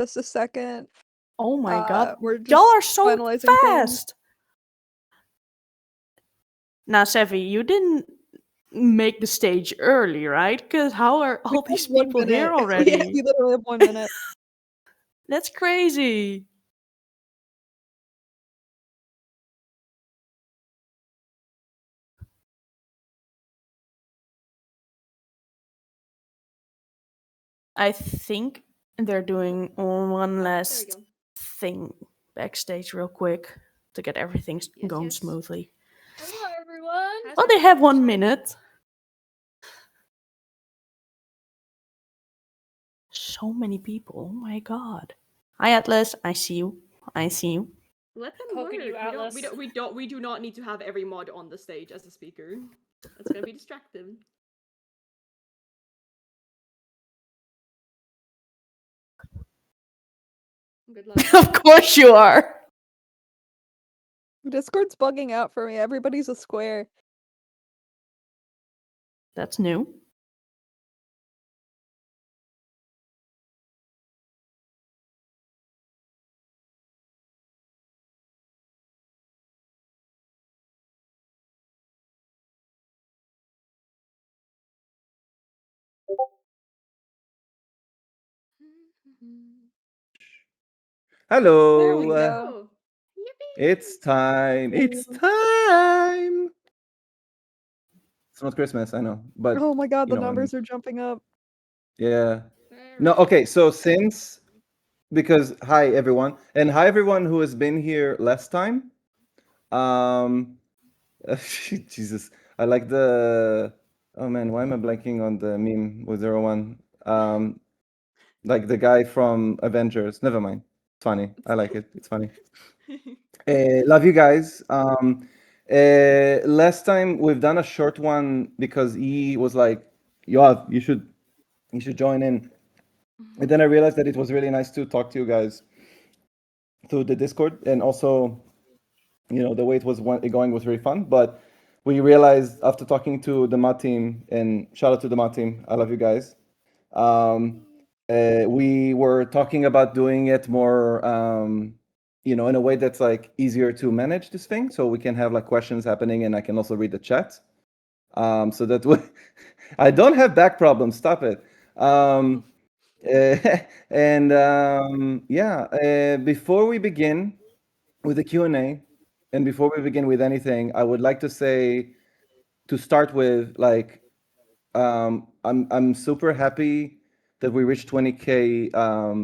Just a second. Oh my god. We're just Y'all are so finalizing things. fast. Now, Sevi, you didn't make the stage early, right? Because how are all these people here already? Yeah, we literally have 1 minute. That's crazy. I think they're doing one last thing backstage real quick to get everything going smoothly. Hello, everyone. Oh, they have 1 minute. So many people. Oh my god. Hi, Atlas. I see you. I see you. Let them Poking work. you, Atlas. We do not need to have every mod on the stage as a speaker. That's gonna be distracting. Good luck. Of course you are. Discord's bugging out for me. Everybody's a square. That's new. Hello. There we go. Oh, yippee! It's time. It's time. It's not Christmas, I know, but Oh my god, you the know what I numbers are jumping up. yeah. Very No, good. okay. So because hi everyone, and hi everyone who has been here last time. Jesus, I like the. Oh man, why am I blanking on the meme with 01? Like the guy from Avengers. Never mind. It's funny. I like it. It's funny. Love you guys. Last time we've done a short one because he was like, Yoav, you should join in. And then I realized that it was really nice to talk to you guys through the Discord, and also, the way it was going was really fun. But we realized after talking to the mod team, and shout out to the mod team, I love you guys. We were talking about doing it more, in a way that's like easier to manage this thing, so we can have like questions happening, and I can also read the chat. So that I don't have back problems. Stop it. Before we begin with the Q&A, and before we begin with anything, I would like to say, to start with, like, I'm super happy that we reached 20K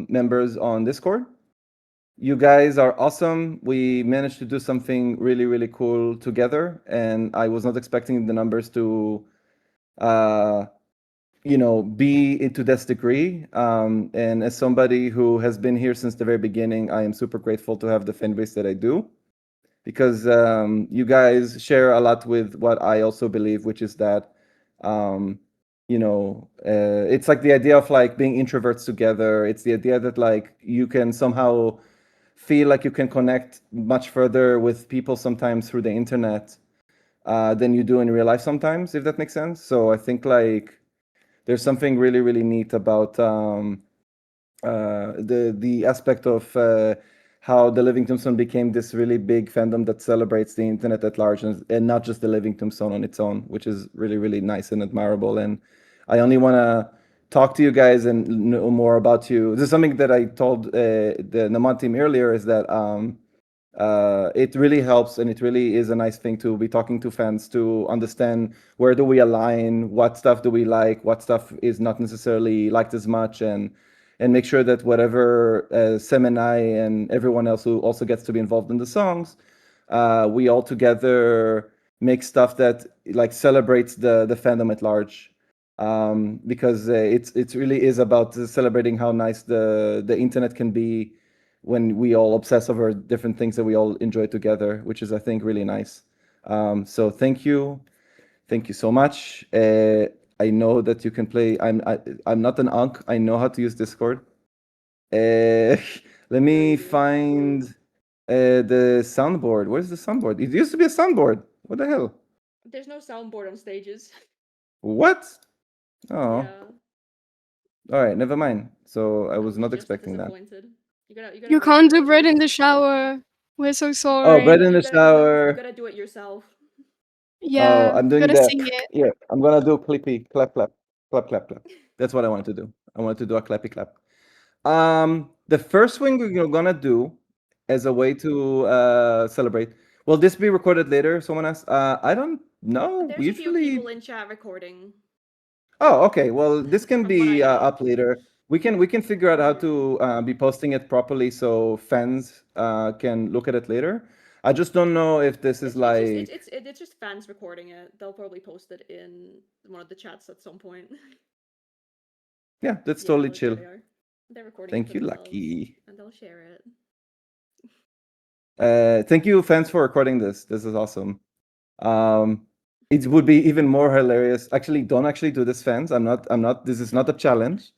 members on Discord. You guys are awesome. We managed to do something really, really cool together, and I was not expecting the numbers to be to this degree. And as somebody who has been here since the very beginning, I am super grateful to have the fan base that I do, because you guys share a lot with what I also believe, which is that, it's like the idea of like being introverts together. It's the idea that like you can somehow feel like you can connect much further with people sometimes through the internet than you do in real life sometimes, if that makes sense. So I think like there's something really, really neat about the aspect of how the Living Tombstone became this really big fandom that celebrates the internet at large, and not just the Living Tombstone on its own, which is really, really nice and admirable. And I only want to talk to you guys and know more about you. This is something that I told the Namad team earlier, is that it really helps, and it really is a nice thing to be talking to fans to understand where do we align, what stuff do we like, what stuff is not necessarily liked as much, and make sure that whatever Sam and I and everyone else who also gets to be involved in the songs, we all together make stuff that like celebrates the fandom at large, because it really is about celebrating how nice the internet can be when we all obsess over different things that we all enjoy together, which is, I think, really nice. So thank you so much. I know that you can play. I'm not an unk. I know how to use Discord. Let me find the soundboard. Where's the soundboard? It used to be a soundboard. What the hell? There's no soundboard on stages. What? Oh. Yeah. All right, never mind. So I was not Just expecting that. disappointed. You You gotta can't do it bread in the yourself. shower. We're so sorry. Oh, bread in the You shower. gotta do it yourself. Yeah, Oh, I'm doing gotta that. sing it. Yeah, I'm gonna do clippy, clap, clap, clap, clap, clap. That's what I wanted to do. I wanted to do a clappy clap. The first thing we're gonna do as a way to celebrate. Will this be recorded later? Someone asked. I don't know. There's a few Usually. people in chat recording. Oh, okay. Well, this can From what I be know. up later. We can figure out how to be posting it properly so fans can look at it later. I just don't know if this is like. It's just fans recording it. They'll probably post it in one of the chats at some point. Yeah, that's Yeah, totally look, there chill. they are. They're recording Thank it for you, themselves, Lucky. and they'll share it. Thank you, fans, for recording this. This is awesome. It would be even more hilarious. Actually, don't actually do this, fans. I'm not. This is not a challenge.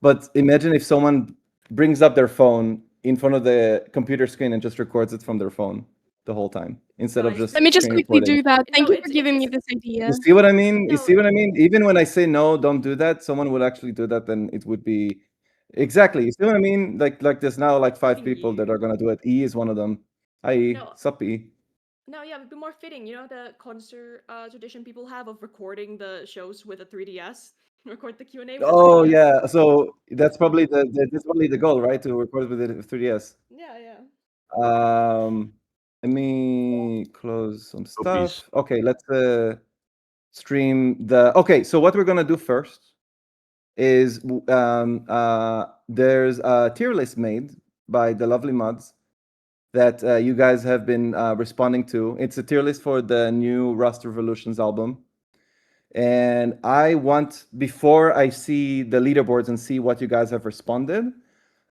But imagine if someone brings up their phone in front of the computer screen and just records it from their phone the whole time instead of Guys, just Let me just screen quickly recording. do that. Thank No, you for giving me this idea. You see what I mean? You No. see what I mean? Even when I say no, don't do that, someone would actually do that, then it would be exactly. You see what I mean? Like there's now like 5 people that are gonna do it. E is one of them. Hi, No. sup E. No, yeah, it'd be more fitting. You know the concert tradition people have of recording the shows with a 3DS? Record the Q&A with Oh 3DS. yeah, so that's probably the goal, right? To record with the 3DS. Yeah. Let me close some Oh, please. stuff. Okay, let's stream the. Okay, so what we're gonna do first is there's a tier list made by the lovely mods that you guys have been responding to. It's a tier list for the new Rust Revulsions album. And I want, before I see the leaderboards and see what you guys have responded,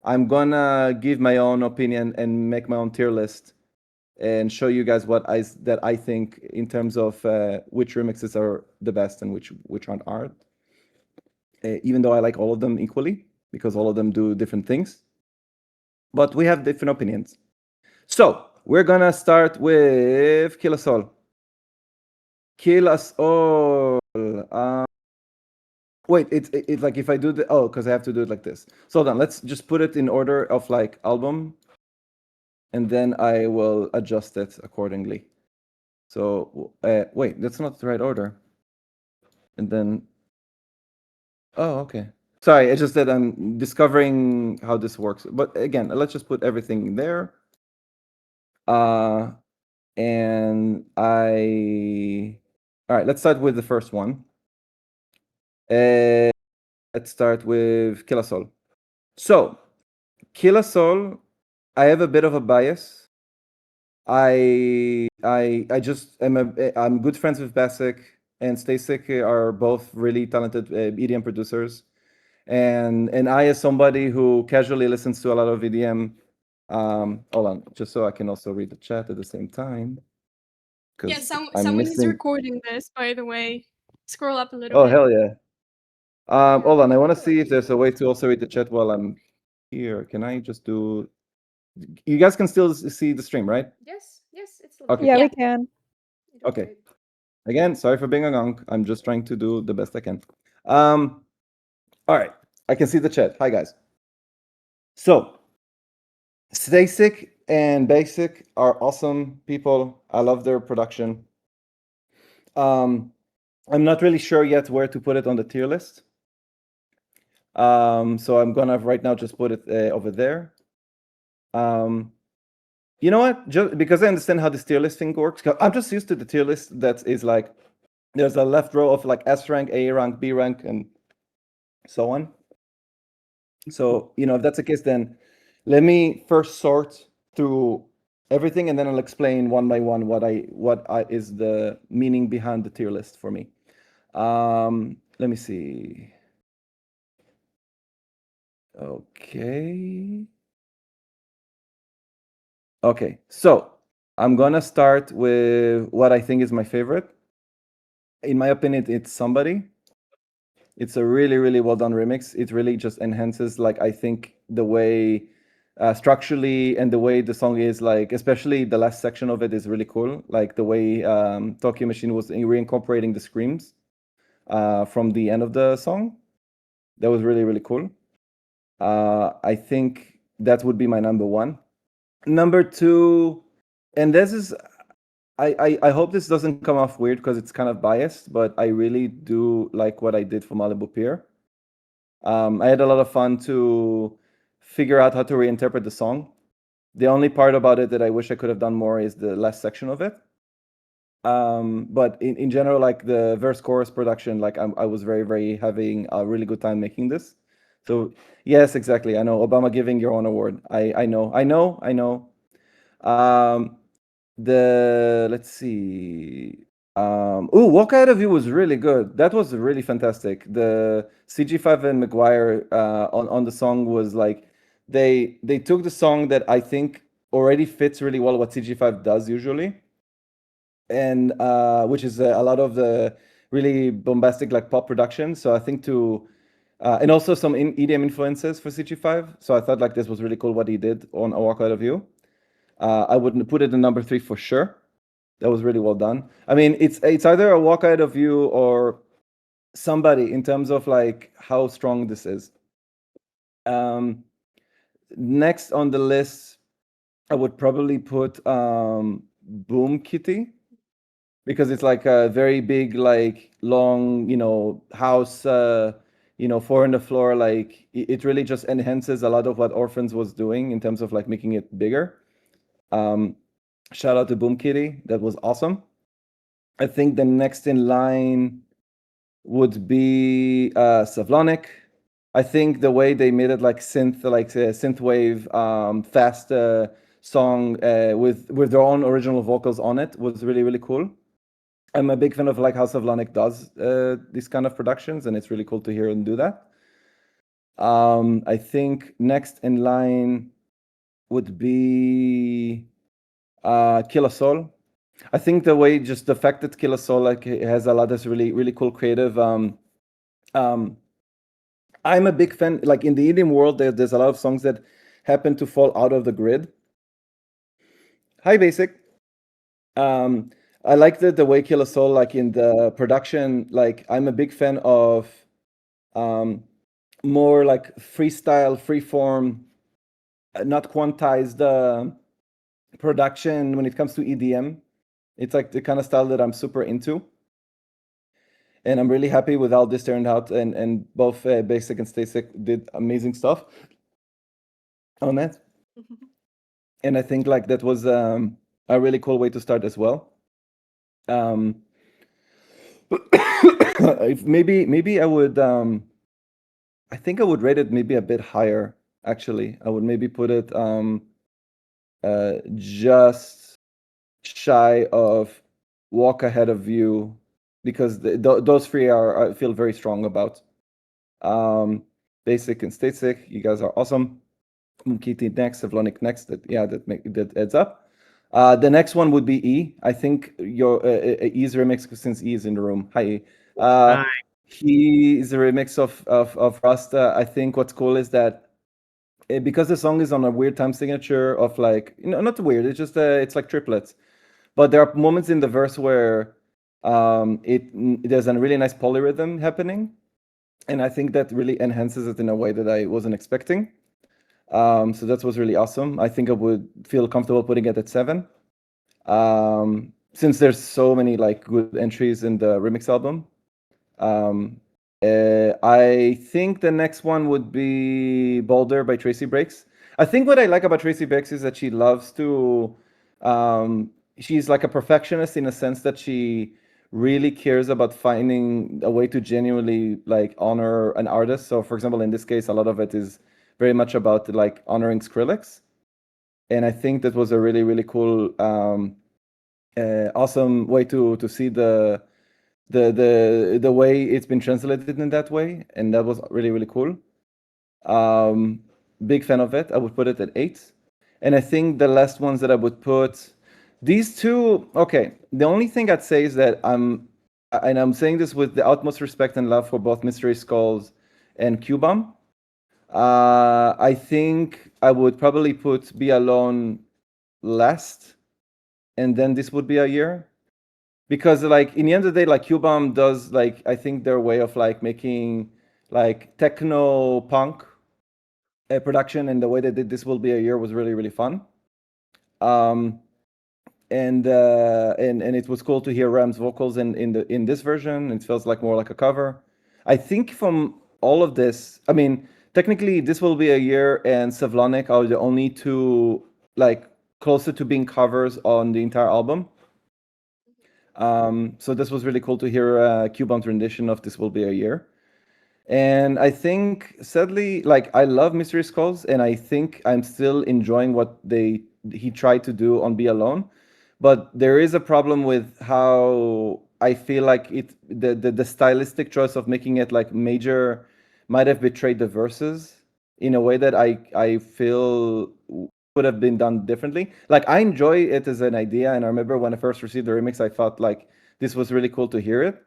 I'm gonna give my own opinion and make my own tier list and show you guys what I think in terms of which remixes are the best and which aren't. Even though I like all of them equally, because all of them do different things. But we have different opinions. So we're gonna start with Kill Us All. Kill Us All. Wait, it's like if I do the because I have to do it like this. So hold on, let's just put it in order of like album, and then I will adjust it accordingly. So wait, that's not the right order. And then okay. Sorry, it's just that I'm discovering how this works. But again, let's just put everything there. And all right, let's start with the first one. Let's start with Kill Us All. So, Kill Us All, I have a bit of a bias. I just I'm good friends with Basic and Stasik are both really talented EDM producers, and I, as somebody who casually listens to a lot of EDM, hold on, just so I can also read the chat at the same time. Yeah, someone is recording this, by the way. Scroll up a little bit. Oh, hell yeah. Hold on, I want to see if there's a way to also read the chat while I'm here. Can I just do... You guys can still see the stream, right? Yes, it's Okay. Yeah, we can. Okay. Again, sorry for being a gong. I'm just trying to do the best I can. All right, I can see the chat. Hi, guys. So, Stasik and Basic are awesome people. I love their production. I'm not really sure yet where to put it on the tier list. So I'm gonna right now just put it over there. You know what? Just because I understand how this tier list thing works, I'm just used to the tier list that is like there's a left row of like S rank, A rank, B rank, and so on. So if that's the case, then let me first sort through everything, and then I'll explain one by one what is the meaning behind the tier list for me. Let me see. Okay, so I'm gonna start with what I think is my favorite. In my opinion, it's Somebody. It's a really, really well done remix. It really just enhances, like, I think the way structurally and the way the song is, like, especially the last section of it is really cool. Like the way Tokyo Machine was reincorporating the screams from the end of the song. That was really, really cool. I think that would be my number one. Number two, and this is, I hope this doesn't come off weird because it's kind of biased, but I really do like what I did for Malibu Pier. I had a lot of fun to figure out how to reinterpret the song. The only part about it that I wish I could have done more is the last section of it. But in general, like the verse chorus production, like I was very, very having a really good time making this. So yes, exactly. I know Obama giving your own award. I know. Let's see. Walk Ahead of You was really good. That was really fantastic. The CG5 and McGuire on the song was like they took the song that I think already fits really well what CG5 does usually, and which is a lot of the really bombastic like pop production. So I think and also some EDM influences for CG5. So I thought like this was really cool what he did on A Walk Out of You. I would put it in number 3 for sure. That was really well done. I mean, it's either A Walk Out of You or somebody in terms of like how strong this is. Next on the list, I would probably put Boom Kitty, because it's like a very big, like long, house, 4 on the floor. Like it really just enhances a lot of what Orphans was doing in terms of like making it bigger. Shout out to Boom Kitty. That was awesome. I think the next in line would be Savlonic. I think the way they made it like synthwave, fast song with their own original vocals on it was really, really cool. I'm a big fan of like how Savlonic does these kind of productions, and it's really cool to hear them do that. I think next in line would be Killa Soul. I think the fact that Killa Soul like has a lot of really, really cool creative. I'm a big fan. Like in the EDM world, there's a lot of songs that happen to fall out of the grid. Hi, Basic. I like the way Killa Soul, like in the production, like I'm a big fan of more like freestyle, freeform, not quantized production when it comes to EDM. It's like the kind of style that I'm super into. And I'm really happy with how this turned out, and both Basic and Stasic did amazing stuff on it. And I think like that was a really cool way to start as well. Maybe I would I think I would rate it maybe a bit higher, actually. I would maybe put it just shy of Walk Ahead of You, because those three I feel very strong about. Basic and Stasic, you guys are awesome. Kitty next, Savlonic next. That adds up. The next one would be E. I think your E's remix, since E is in the room. Hi, E. Hi. He is a remix of Rasta. I think what's cool is that because the song is on a weird time signature of like, not weird. It's just it's like triplets. But there are moments in the verse where there's a really nice polyrhythm happening, and I think that really enhances it in a way that I wasn't expecting. So that was really awesome. I think I would feel comfortable putting it at 7, since there's so many like good entries in the remix album. I think the next one would be Boulder by Tracy Breaks. I think what I like about Tracy Breaks is that she loves to she's like a perfectionist in a sense that she really cares about finding a way to genuinely like honor an artist. So for example, in this case, a lot of it is very much about like honoring Skrillex. And I think that was a really, really cool, awesome way to see the way it's been translated in that way. And that was really, really cool. Big fan of it. I would put it at 8. And I think the last ones that I would put, these two, okay. The only thing I'd say is that I'm saying this with the utmost respect and love for both Mystery Skulls and Q-Bomb. I think I would probably put Be Alone last, and then this would be a year. Because like in the end of the day, like Q-Bomb does like, I think their way of like making like techno punk production, and the way they did This Will Be a Year was really, really fun. And it was cool to hear Ram's vocals in this version. It feels like more like a cover. I think from all of this, I mean, technically This Will Be a Year and Savlonic are the only two like closer to being covers on the entire album. So this was really cool to hear a Q-Bomb's rendition of This Will Be a Year. And I think, sadly, like I love Mystery Skulls, and I think I'm still enjoying what he tried to do on Be Alone. But there is a problem with how I feel like the stylistic choice of making it like major might have betrayed the verses in a way that I feel could have been done differently. Like I enjoy it as an idea, and I remember when I first received the remix, I thought like this was really cool to hear it.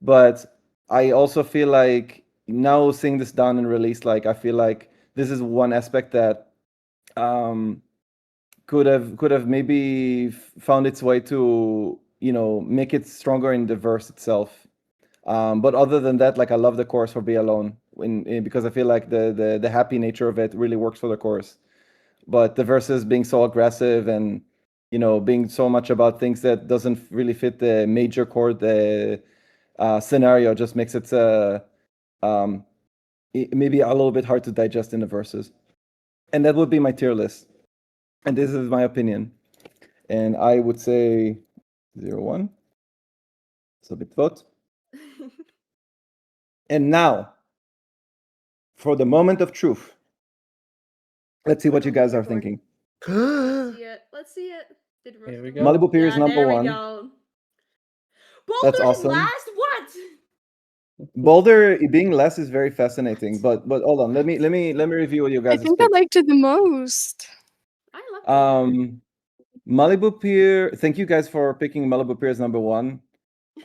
But I also feel like now seeing this done and released, like I feel like this is one aspect that could have maybe found its way to make it stronger in the verse itself. But other than that, like I love the chorus for Be Alone because I feel like the happy nature of it really works for the chorus. But the verses being so aggressive and being so much about things that doesn't really fit the major chord scenario just makes it maybe a little bit hard to digest in the verses. And that would be my tier list. And this is my opinion. And I would say 0-1. So bit vote. And now, for the moment of truth. Let's see what you guys are thinking. Let's see it. Let's see it. Here we go. Malibu Pier is number there one. We go. That's Boulder's awesome. last. What? Boulder being less is very fascinating, but hold on. Let me review what you guys. I think I liked it the most. I love it. Malibu Pier. Thank you guys for picking Malibu Pier as number one.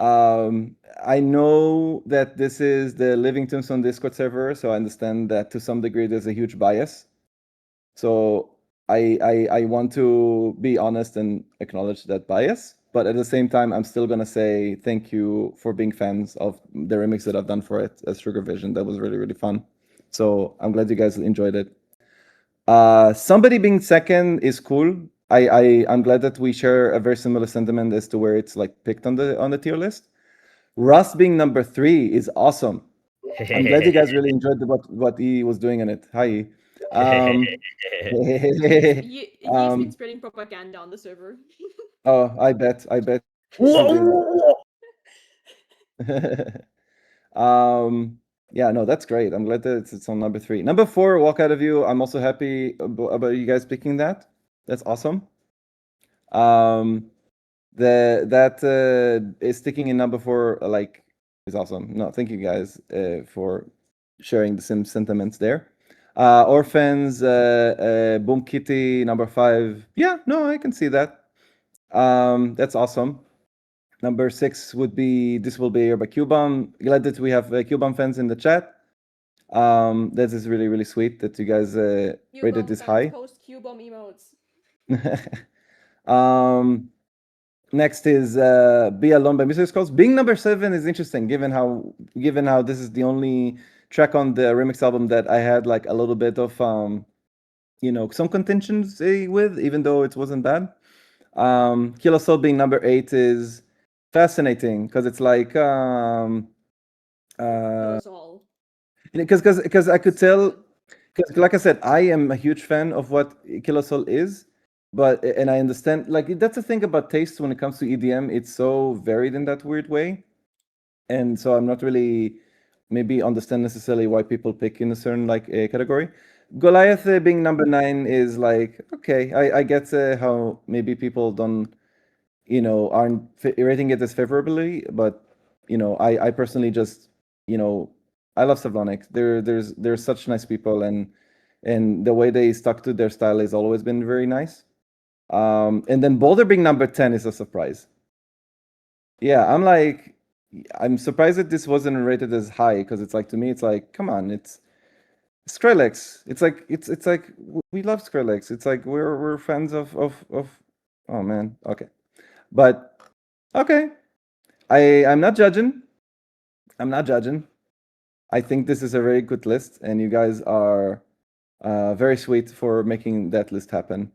I know that this is the Living Tombstone Discord server, so I understand that to some degree there's a huge bias. So I want to be honest and acknowledge that bias, but at the same time, I'm still gonna say thank you for being fans of the remix that I've done for it as Sugarvision. That was really, really fun. So I'm glad you guys enjoyed it. Somebody being second is cool. I'm glad that we share a very similar sentiment as to where it's like picked on the tier list. Russ being number 3 is awesome. I'm glad you guys really enjoyed what he was doing in it. Hi. He's been spreading propaganda on the server. Oh, I bet. Yeah, no, that's great. I'm glad that it's on number 3. Number 4, Walk Out of You. I'm also happy about you guys picking that. That's awesome. That is sticking in number 4 like is awesome. No, thank you guys for sharing the same sentiments there. Orphans, Boom Kitty, number 5. Yeah, no, I can see that. That's awesome. Number 6 would be This Will Be a Year by Q-Bomb. Glad that we have Q-Bomb fans in the chat. That is really, really sweet that you guys rated this high. Post Q-Bomb emotes. Next is Be Alone by Mystery Skulls. Being number 7 is interesting, given how this is the only track on the remix album that I had like a little bit of some contentions with, even though it wasn't bad. Kilo Soul being number 8 is fascinating because it's like because I could tell, because like I said, I am a huge fan of what Kilo Soul is. And I understand, like, that's the thing about taste when it comes to EDM. It's so varied in that weird way. And so I'm not really maybe understand necessarily why people pick in a certain, like, category. Goliath being number 9 is like, okay, I get how maybe people don't, aren't rating it as favorably. But, I personally just, I love Savlonic. They're such nice people. And the way they stuck to their style has always been very nice. And then Boulder being number 10 is a surprise. Yeah, I'm surprised that this wasn't rated as high, because it's like, to me, it's like, come on, it's Skrillex. It's like we love Skrillex. It's like we're fans of oh man, okay. But okay. I'm not judging. I think this is a very good list, and you guys are very sweet for making that list happen.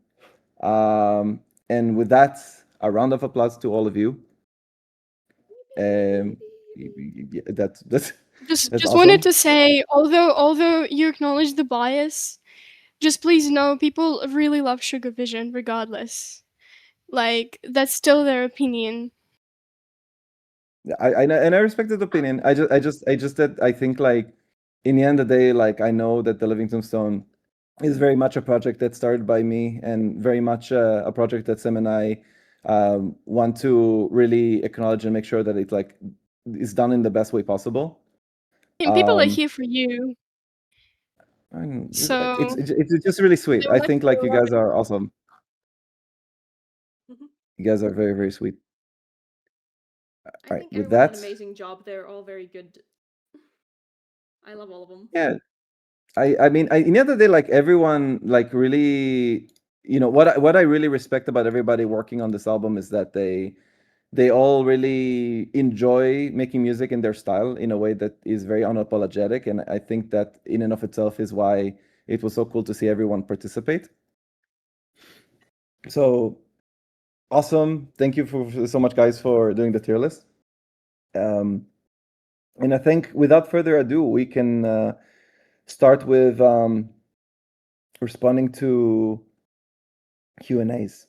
And with that, a round of applause to all of you. That's Just awesome. wanted to say, although you acknowledge the bias, just please know people really love Sugarvision regardless. Like, that's still their opinion. I know, and I respect that opinion. I just that I think, like, in the end of the day, like, I know that the Living Tombstone is very much a project that started by me, and very much a project that Sam and I want to really acknowledge and make sure that it, like, is done in the best way possible. And people are here for you. So It's just really sweet. I think, like, you guys are awesome. You guys are very, very sweet. I think everyone did an amazing job. They're all very good. I love all of them. Yeah, I mean, in the end of the day, like, everyone, like, really, you know, what I really respect about everybody working on this album is that they all really enjoy making music in their style in a way that is very unapologetic, and I think that in and of itself is why it was so cool to see everyone participate. So awesome! Thank you for so much, guys, for doing the tier list. And I think, without further ado, we can start with responding to Q&As.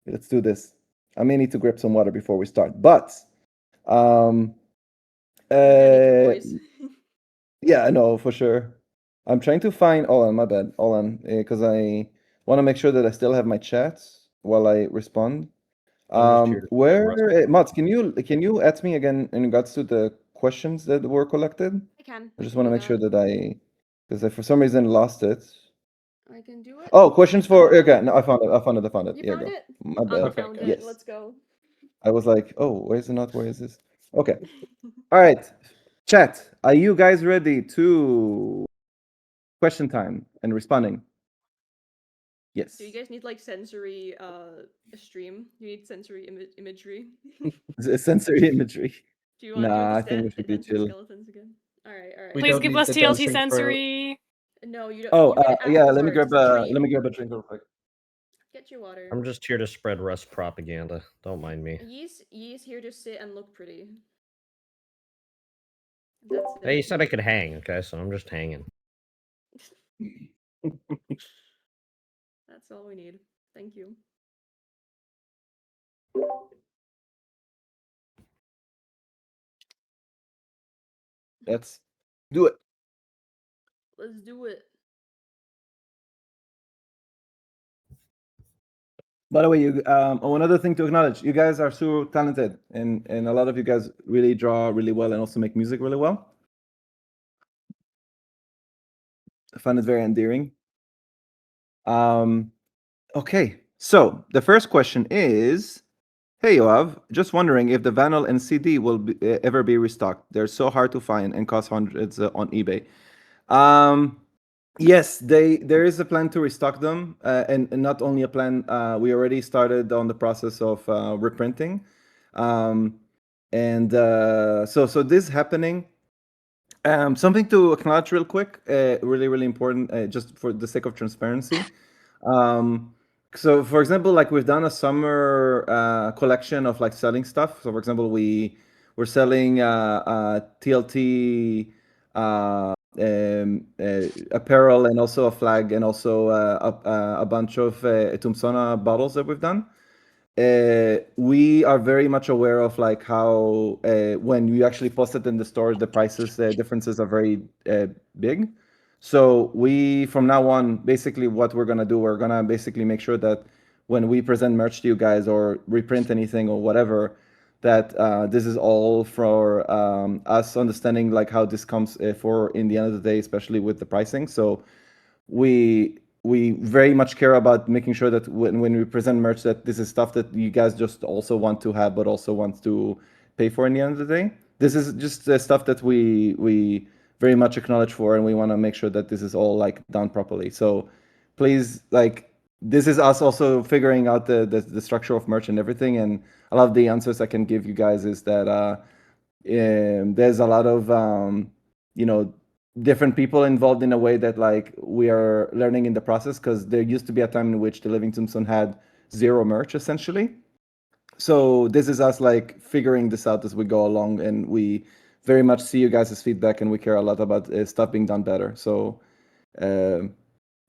Let's do this. I may need to grab some water before we start, but yeah, I know for sure. I'm trying to find. Hold on, my bad. Hold on, because I want to make sure that I still have my chats while I respond. Where, Mats, can you add me again in regards to the questions that were collected? I can. I just want to make sure that because I for some reason lost it. I can do it. Oh, questions for, okay, no, I found it. You Here found go. it? My bad. I found it. Yes. Let's go. I was like, oh, where is it not? Where is this? Okay. All right. Chat, are you guys ready to question time and responding? Yes. Do you guys need, like, sensory stream? You need sensory imagery? Sensory imagery. Do you want I think we should be chill. Skeletons again? All right. Please give us TLT sensory. No, you don't. Oh, yeah. let me grab a drink real quick. Get your water. I'm just here to spread Rust propaganda. Don't mind me. Ye's here to sit and look pretty. That's it. Hey, you said I could hang, okay? So I'm just hanging. That's all we need. Thank you. Let's do it. Let's do it. By the way, one other thing to acknowledge, you guys are so talented, and a lot of you guys really draw really well and also make music really well. I find it very endearing. Okay, so the first question is, hey Yoav, just wondering if the vinyl and CD will ever be restocked. They're so hard to find and cost hundreds on eBay. Yes, there is a plan to restock them, and not only a plan. We already started on the process of reprinting, so this is happening. Something to acknowledge real quick, really important, just for the sake of transparency. So, for example, like, we've done a summer collection of, like, selling stuff. So, for example, we're selling TLT apparel, and also a flag, and also a bunch of Tombsona bottles that we've done. We are very much aware of, like, how when you actually post it in the stores, the prices differences are very big. So we, from now on, basically what we're gonna do, we're gonna basically make sure that when we present merch to you guys or reprint anything or whatever, that this is all for us understanding, like, how this comes for in the end of the day, especially with the pricing. So we very much care about making sure that when we present merch, that this is stuff that you guys just also want to have, but also want to pay for in the end of the day. This is just stuff that we very much acknowledge for, and we want to make sure that this is all, like, done properly. So please, like, this is us also figuring out the structure of merch and everything, and a lot of the answers I can give you guys is that there's a lot of different people involved in a way that like we are learning in the process, because there used to be a time in which the Living Tombstone had zero merch essentially. So this is us like figuring this out as we go along, and we very much see you guys' feedback, and we care a lot about stuff being done better. So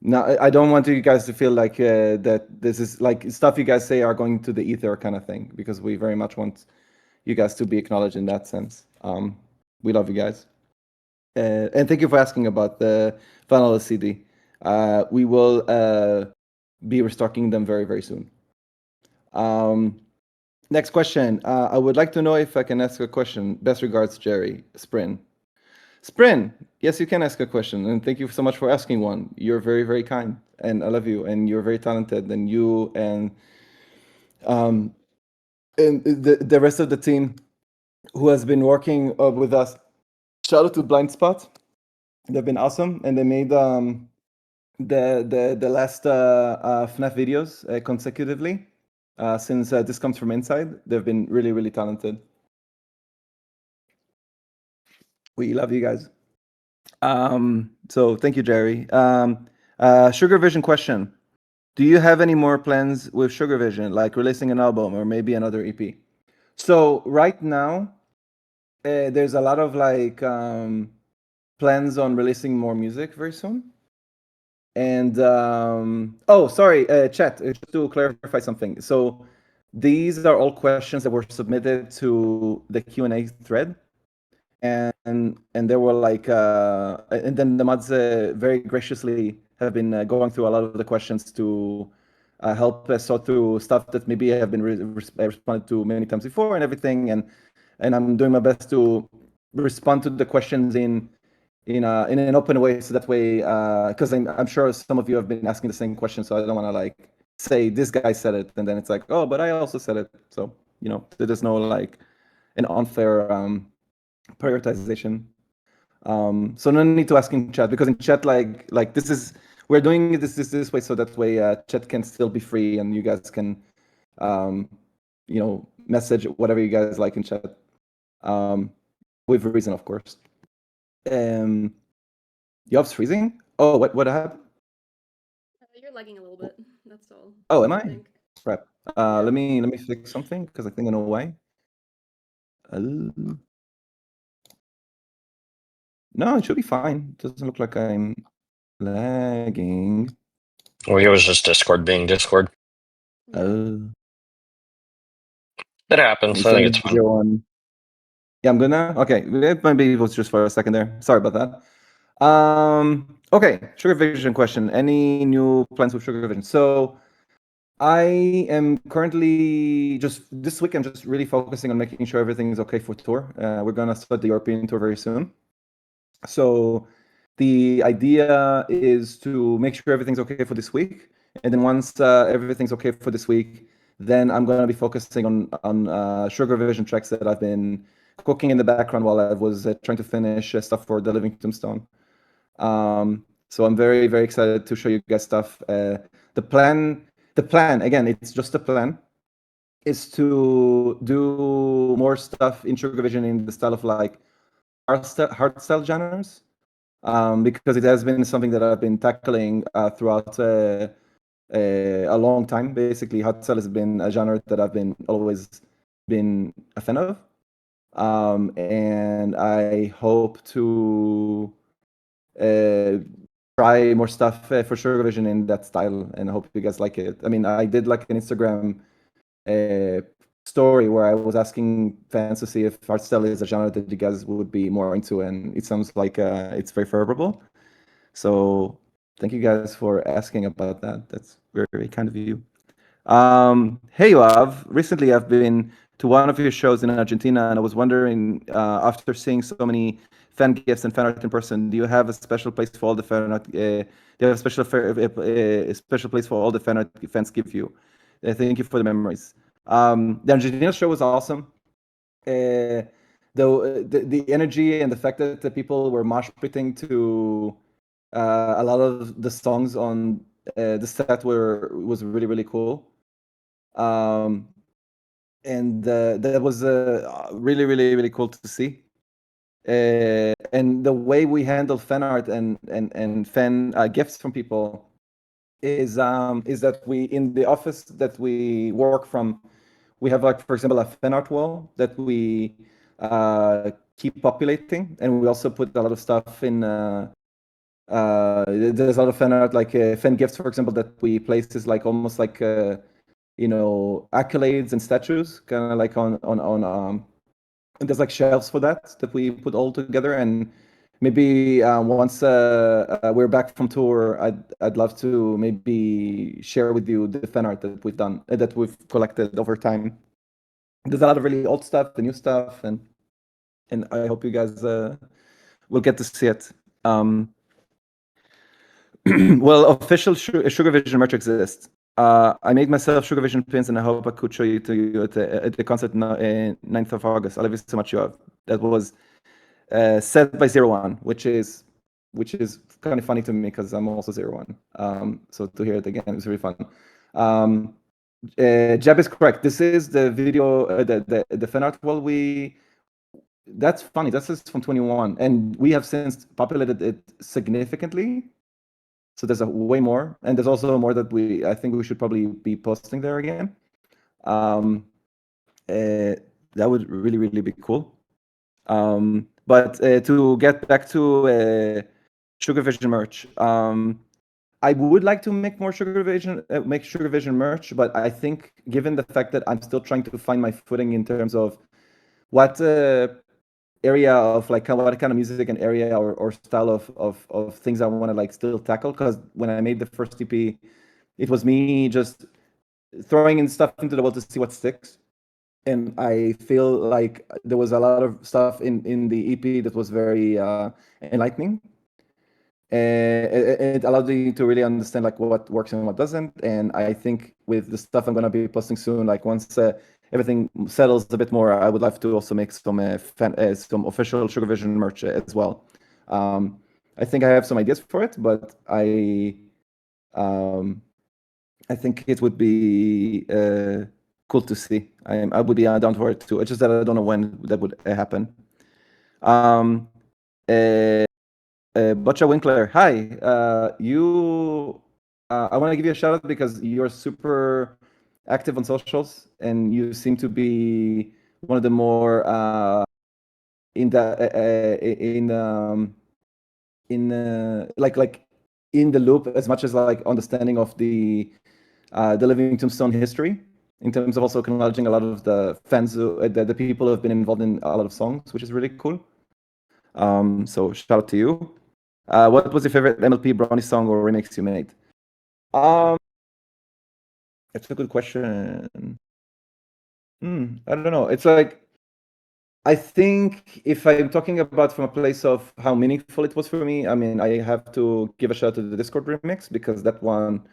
now I don't want you guys to feel like that this is like stuff you guys say are going to the ether kind of thing, because we very much want you guys to be acknowledged in that sense. We love you guys. And thank you for asking about the Final CD. We will be restocking them very, very soon. Next question. I would like to know if I can ask a question. Best regards, Jerry. Sprin. Sprin, yes, you can ask a question. And thank you so much for asking one. You're very, very kind. And I love you. And you're very talented. And you and the rest of the team who has been working with us. Shout out to Blind Spot. They've been awesome. And they made the last FNAF videos consecutively. Since this comes from inside, they've been really, really talented. We love you guys. So thank you, Jerry. Sugarvision question. Do you have any more plans with Sugarvision, like releasing an album or maybe another EP? So right now, there's a lot of like plans on releasing more music very soon. And oh, sorry, chat, just to clarify something. So these are all questions that were submitted to the Q&A thread, and there were like and then the mods very graciously have been going through a lot of the questions to help us sort through stuff that maybe have been responded to many times before and everything, and I'm doing my best to respond to the questions in an open way, so that way, because I'm sure some of you have been asking the same question, so I don't want to like say this guy said it and then it's like, oh, but I also said it. So there's no like an unfair prioritization. So no need to ask in chat, because in chat like this is, we're doing this way, so that way chat can still be free and you guys can message whatever you guys like in chat, with reason, of course. Yoav's freezing? Oh, what happened? You're lagging a little bit. That's all. Oh, am I? think. Crap. Let me fix something, because I think I know why. No, it should be fine. Doesn't look like I'm lagging. Well, it was just Discord being Discord. It It happens. I think it's fine. Yeah, I'm good now. Okay, maybe it was just for a second there. Sorry about that. Okay, Sugarvision question. Any new plans with Sugarvision? So I am currently just this week. I'm just really focusing on making sure everything is okay for tour. We're gonna start the European tour very soon. So the idea is to make sure everything's okay for this week, and then once everything's okay for this week, then I'm gonna be focusing on Sugarvision tracks that I've been cooking in the background while I was trying to finish stuff for the Living Tombstone. So I'm very, very excited to show you guys stuff. The plan, again, it's just a plan, is to do more stuff in Sugarvision in the style of like hardstyle genres, because it has been something that I've been tackling throughout a long time. Basically, hardstyle has been a genre that I've always been a fan of. And I hope to try more stuff for Sugarvision in that style, and I hope you guys like it. I mean, I did like an Instagram story where I was asking fans to see if hardstyle is a genre that you guys would be more into, and it sounds like it's very favorable. So thank you guys for asking about that. That's very, very kind of you. Hey, Yoav. Recently, I've been to one of your shows in Argentina, and I was wondering, after seeing so many fan gifts and fan art in person, do you have a special place for all the fan art? Do you have a special place for all the fan art fans give you? Thank you for the memories. The Argentina show was awesome. The energy and the fact that the people were mosh pitting to a lot of the songs on the set was really, really cool. And that was really, really, really cool to see. and the way we handle fan art and fan gifts from people is that we, in the office that we work from, we have, like, for example, a fan art wall that we keep populating, and we also put a lot of stuff in. There's a lot of fan art, like fan gifts, for example, that we place is like almost like accolades and statues, kind of like on and there's like shelves for that we put all together. And maybe once we're back from tour, I'd love to maybe share with you the fan art that we've done, that we've collected over time. There's a lot of really old stuff, the new stuff, and I hope you guys will get to see it. Well, official Sugarvision merch exists. I made myself Sugarvision pins, and I hope I could show you at the concert 9th of August. I love you so much, Yoav. That was said by 01, which is kind of funny to me because I'm also 01. So to hear it again, it was really fun. Jeb is correct. This is the video, the fan art wall. That's funny. This is from 21, and we have since populated it significantly. So there's a way more, and there's also more that I think we should probably be posting there again. That would really, really be cool. But to get back to Sugarvision merch, I would like to make more Sugarvision merch, but I think, given the fact that I'm still trying to find my footing in terms of what area of, like, what kind of music and area or style of things I want to, like, still tackle, because when I made the first EP, it was me just throwing in stuff into the world to see what sticks. And I feel like there was a lot of stuff in the EP that was very enlightening. It allowed me to really understand, like, what works and what doesn't. And I think with the stuff I'm going to be posting soon, like, once everything settles a bit more, I would love to also make some official Sugarvision merch as well. I think I have some ideas for it, but I think it would be cool to see. I would be down for it too. It's just that I don't know when that would happen. Butcha Winkler, hi. I want to give you a shout out because you're super active on socials, and you seem to be one of the more in the loop, as much as, like, understanding of the living Tombstone history, in terms of also acknowledging a lot of the fans, the people who have been involved in a lot of songs, which is really cool. So shout out to you. What was your favorite MLP brownie song or remix you made? It's a good question. I don't know. It's like, I think if I'm talking about from a place of how meaningful it was for me, I mean, I have to give a shout out to the Discord remix, because that one,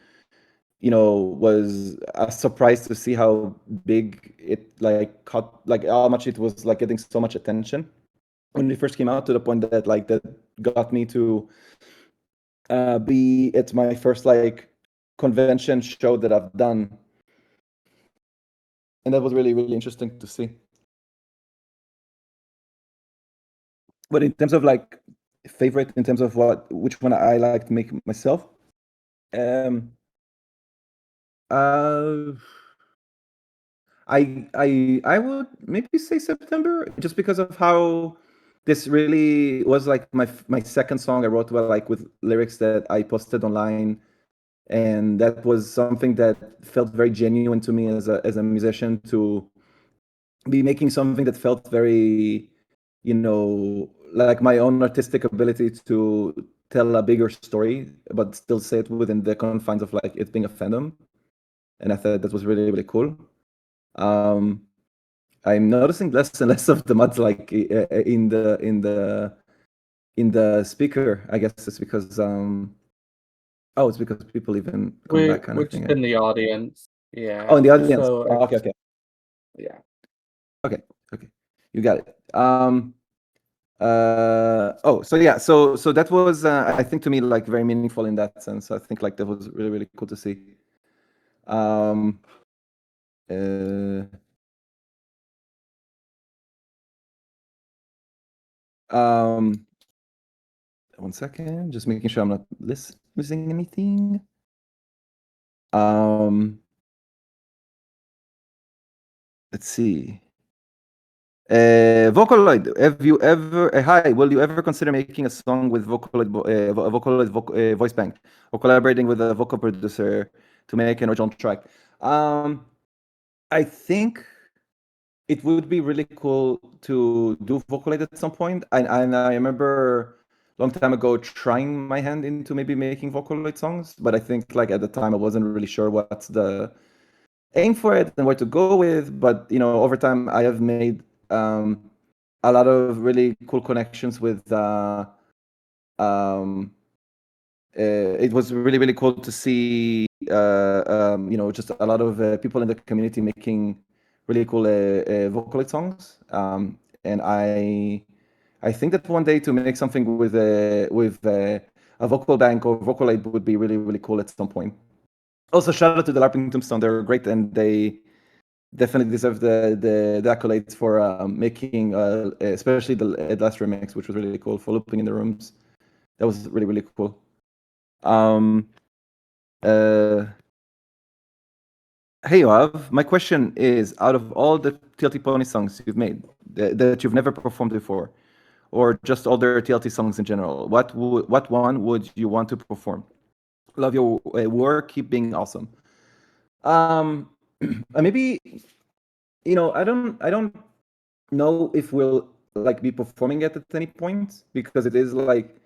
was a surprise to see how big it, like, caught, like, how much it was, like, getting so much attention when it first came out, to the point that, like, that got me to be at my first, like, convention show that I've done. And that was really, really interesting to see. But in terms of, like, favorite, in terms of which one I like to make myself, I would maybe say September, just because of how this really was, like, my second song I wrote, like, with lyrics that I posted online, and that was something that felt very genuine to me as a musician, to be making something that felt very, like my own artistic ability to tell a bigger story, but still say it within the confines of, like, it being a fandom. And I thought that was really, really cool. I'm noticing less and less of the mods, like, in the speaker. I guess it's because it's because people even come back, kind We're of thing. just in the audience. Yeah. Oh, in the audience. So Okay. yeah. Okay. You got it. So yeah, so that was I think, to me, like, very meaningful in that sense. I think, like, that was really, really cool to see. 1 second, just making sure I'm not losing anything. Let's see. Vocaloid, have you ever? Hi, will you ever consider making a song with Vocaloid, voice bank, or collaborating with a vocal producer to make an original track? I think it would be really cool to do Vocaloid at some point. And I remember a long time ago trying my hand into maybe making Vocaloid songs, but I think like at the time I wasn't really sure what's the aim for it and where to go with. But you know, over time I have made a lot of really cool connections with it was really, really cool to see you know, just a lot of people in the community making really cool Vocaloid songs. And I think that one day to make something with a vocal bank or Vocaloid would be really, really cool at some point. Also, shout out to the Larping Tombstone. They're great, and they definitely deserve the accolades for making, especially the last remix, which was really cool, for looping in the rooms. That was really, really cool. Hey Yoav, my question is: out of all the TLT Pony songs you've made that you've never performed before, or just all their TLT songs in general, what one would you want to perform? Love your work. Keep being awesome. Maybe, you know, I don't know if we'll like be performing it at any point, because it is like,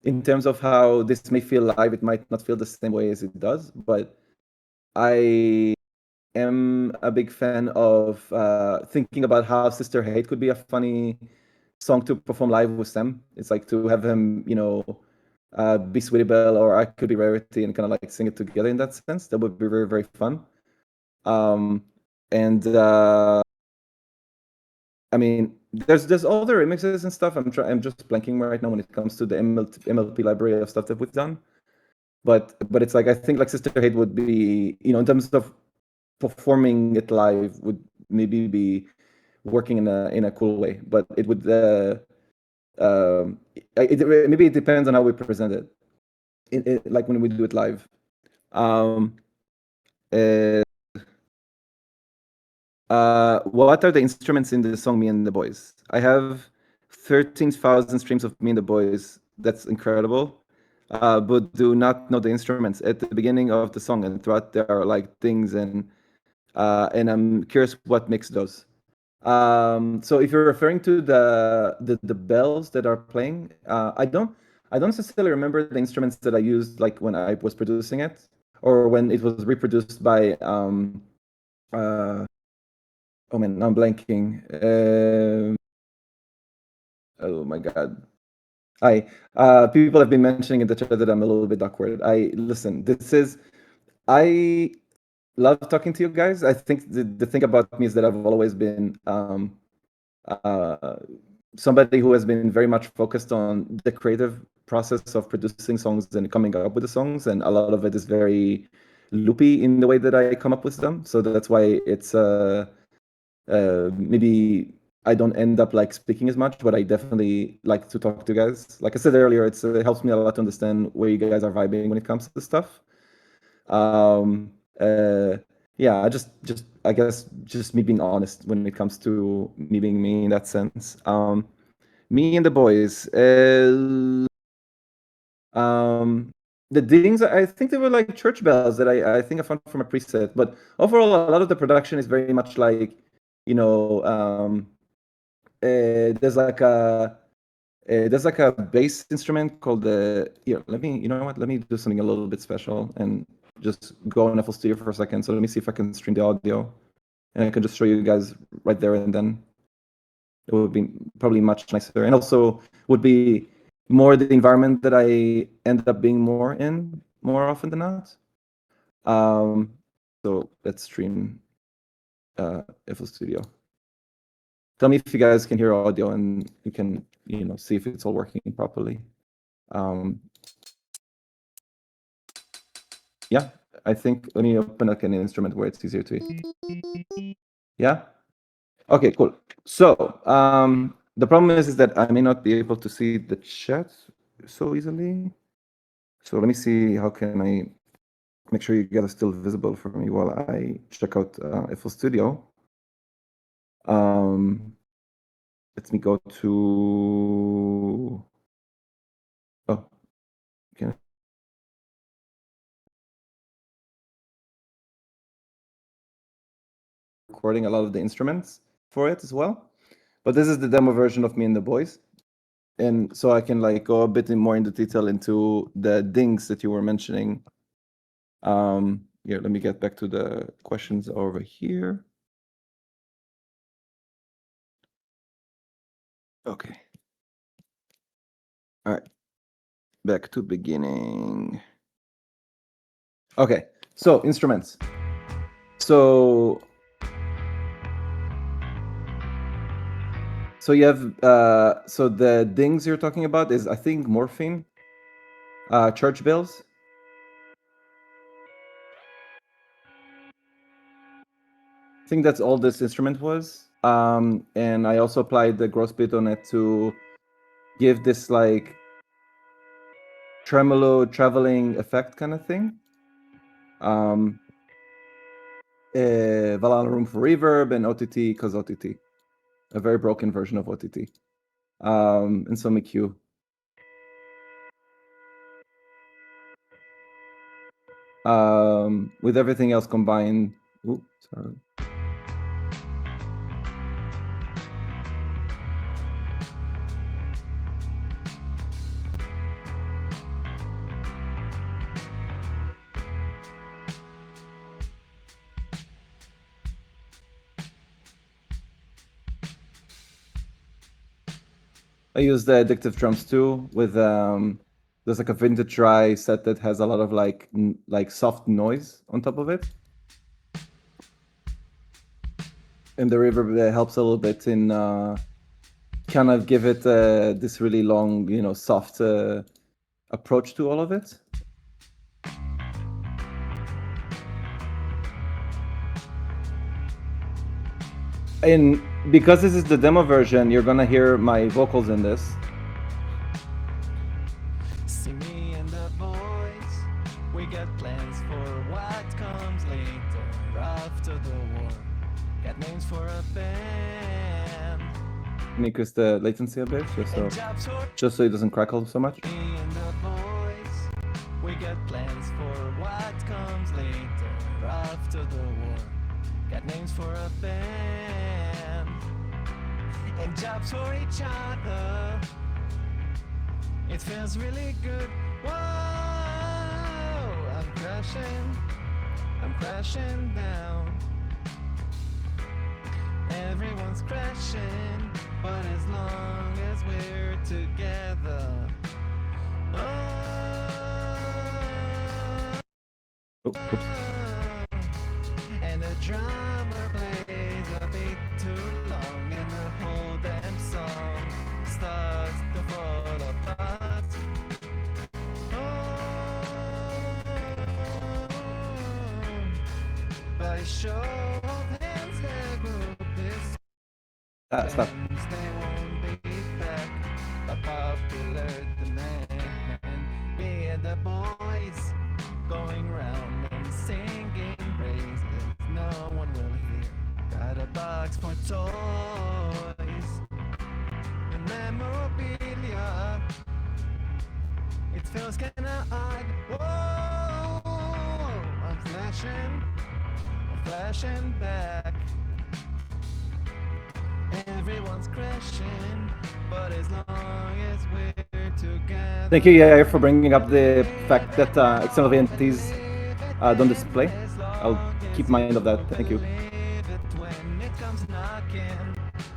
in terms of how this may feel live, it might not feel the same way as it does. But I am a big fan of thinking about how Sister Hate could be a funny song to perform live with Sam. It's like to have him, you know, be Sweetie Belle or I Could Be Rarity, and kind of like sing it together in that sense. That would be very, very fun. I mean, there's other remixes and stuff. I'm just blanking right now when it comes to the MLP library of stuff that we've done. But it's like, I think like Sister Hate would be, you know, in terms of performing it live, would maybe be working in a cool way. But it would maybe it depends on how we present it. Like when we do it live. What are the instruments in the song Me and the Boys? I have 13,000 streams of Me and the Boys. That's incredible. But do not know the instruments. At the beginning of the song and throughout, there are like things, and I'm curious what makes those. So if you're referring to the bells that are playing, I don't necessarily remember the instruments that I used like when I was producing it, or when it was reproduced by oh man, I'm blanking. Oh my god. People have been mentioning in the chat that I'm a little bit awkward. Listen, I love talking to you guys. I think the thing about me is that I've always been somebody who has been very much focused on the creative process of producing songs and coming up with the songs, and a lot of it is very loopy in the way that I come up with them. So that's why it's maybe I don't end up like speaking as much, but I definitely like to talk to you guys. Like I said earlier, it helps me a lot to understand where you guys are vibing when it comes to this stuff. Yeah, I guess just me being honest when it comes to me being me in that sense. Me and the boys. The dings, I think they were like church bells that I think I found from a preset. But overall, a lot of the production is very much like, you know, there's like a bass instrument called the. Here, you know what? Let me do something a little bit special and just go on FL Studio for a second. So let me see if I can stream the audio, and I can just show you guys right there and then. It would be probably much nicer, and also would be more the environment that I end up being more in more often than not. So let's stream FL Studio. Tell me if you guys can hear audio, and you can, you know, see if it's all working properly. Yeah, I think let me open like an instrument where it's easier to. Yeah. Okay, cool. So the problem is that I may not be able to see the chat so easily. So let me see, how can I make sure you guys are still visible for me while I check out FL Studio. Let me go to, oh, can recording a lot of the instruments for it as well. But this is the demo version of me and the boys. And so I can like go a bit more into detail into the dings that you were mentioning. Here, let me get back to the questions over here. Okay. All right. Back to beginning. Okay. So instruments. So you have so the dings you're talking about is, I think, morphine, church bells. I think that's all this instrument was. And I also applied the gross bit on it to give this like tremolo traveling effect kind of thing. Valhalla room for reverb and OTT, because OTT, a very broken version of OTT, and some EQ. With everything else combined. Oops, sorry. I use the Addictive Drums too with there's like a vintage dry set that has a lot of like soft noise on top of it. And the reverb helps a little bit in kind of give it this really long, you know, soft approach to all of it. And because this is the demo version, you're gonna hear my vocals in this. See me and the boys, we got plans for what comes later after the war. Got names for a band. Let me increase the latency a bit, just so it doesn't crackle so much. Me and the boys, we got plans for what comes later after the war. Got names for a band and jobs for each other. It feels really good. Whoa, I'm crashing down. Everyone's crashing, but as long as we're together. Oops. And the drummer plays a bit too long, and the whole damn song starts to fall apart. By show of hands, the group is Stop. they won't be back. A popular demand. Me and the boys going round and singing praises no one will hear. Got a box for toys and memorabilia. It feels kinda odd. Whoa, I'm flashing back. Everyone's crashing, but as long as we're together. Thank you, Yair, for bringing up the fact that external VNTs don't display. I'll keep mind of that. Thank you. When it comes knocking,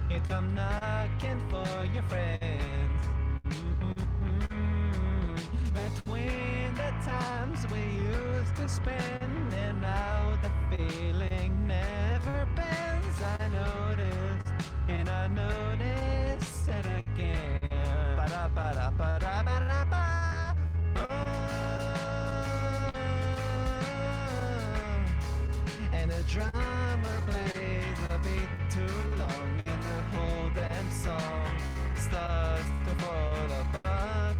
it come knocking for your friends. Between the times we used to spend and now the feeling never bends. I noticed, and I noticed it again. Ba-da-ba-da-ba-da-ba-da-ba. And the drummer plays a bit too long, and the whole damn song starts to fall apart.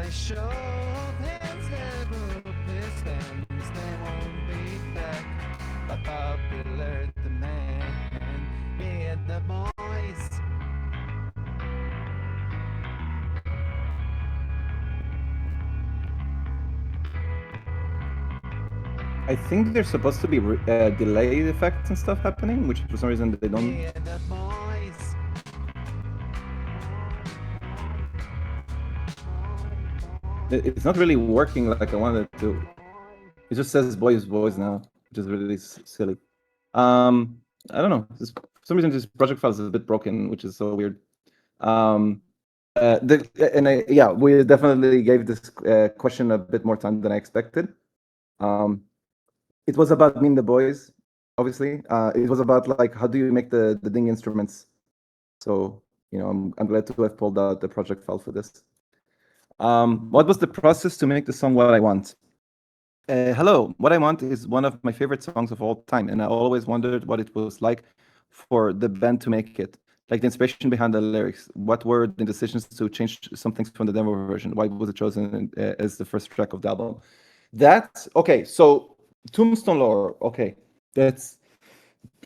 I showed hands never this hands, they won't be back by popular demand. Me and the boys. I think there's supposed to be delay effects and stuff happening, which for some reason they don't. Me and the boys. It's not really working like I wanted it to. It just says boys now, which is really silly. I don't know. For some reason this project file is a bit broken, which is so weird. Yeah, we definitely gave this question a bit more time than I expected. It was about me and the boys, obviously. It was about like how do you make the ding instruments. So you know, I'm glad to have pulled out the project file for this. What was the process to make the song What I Want? Hello, What I Want is one of my favorite songs of all time, and I always wondered what it was like for the band to make it. Like the inspiration behind the lyrics. What were the decisions to change some things from the demo version? Why was it chosen as the first track of the album? That's okay. So Tombstone lore. Okay, that's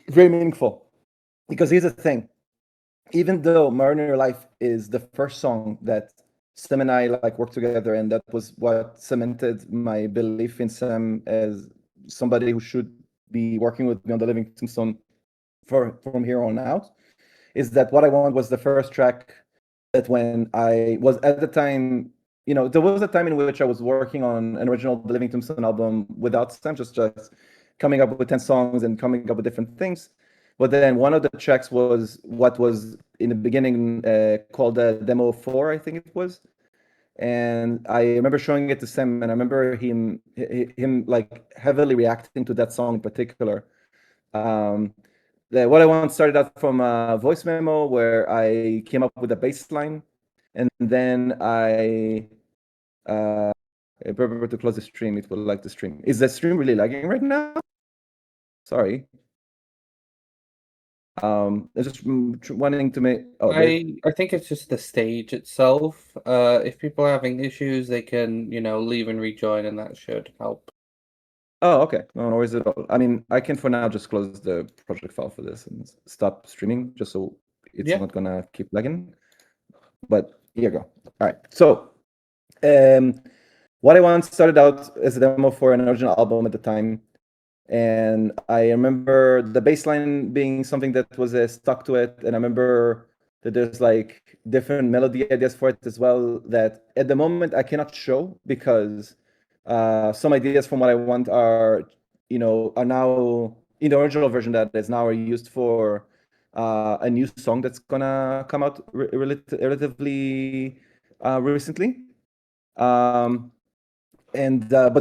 very meaningful because here's the thing. Even though Mariner Life is the first song that Sam and I like worked together, and that was what cemented my belief in Sam as somebody who should be working with me on the Living Tombstone from here on out. Is that What I Want was the first track that when I was at the time, you know, there was a time in which I was working on an original The Living Tombstone album without Sam, just coming up with 10 songs and coming up with different things. But then one of the tracks was what was in the beginning called Demo 4, I think it was. And I remember showing it to Sam, and I remember him like heavily reacting to that song in particular. What I Want started out from a voice memo where I came up with a bass line, and then I remember to close the stream. It will like the stream. Is the stream really lagging right now? Sorry. I'm just wanting to make. Oh, I think it's just the stage itself. If people are having issues, they can leave and rejoin, and that should help. Oh, okay. No worries at all. I mean, I can for now just close the project file for this and stop streaming, just so it's not gonna keep lagging. But here you go. All right. So, What I Want started out as a demo for an original album at the time. And I remember the bass line being something that was stuck to it. And I remember that there's like different melody ideas for it as well that at the moment I cannot show because some ideas from What I Want are now in the original version that is now used for a new song that's gonna come out relatively recently. But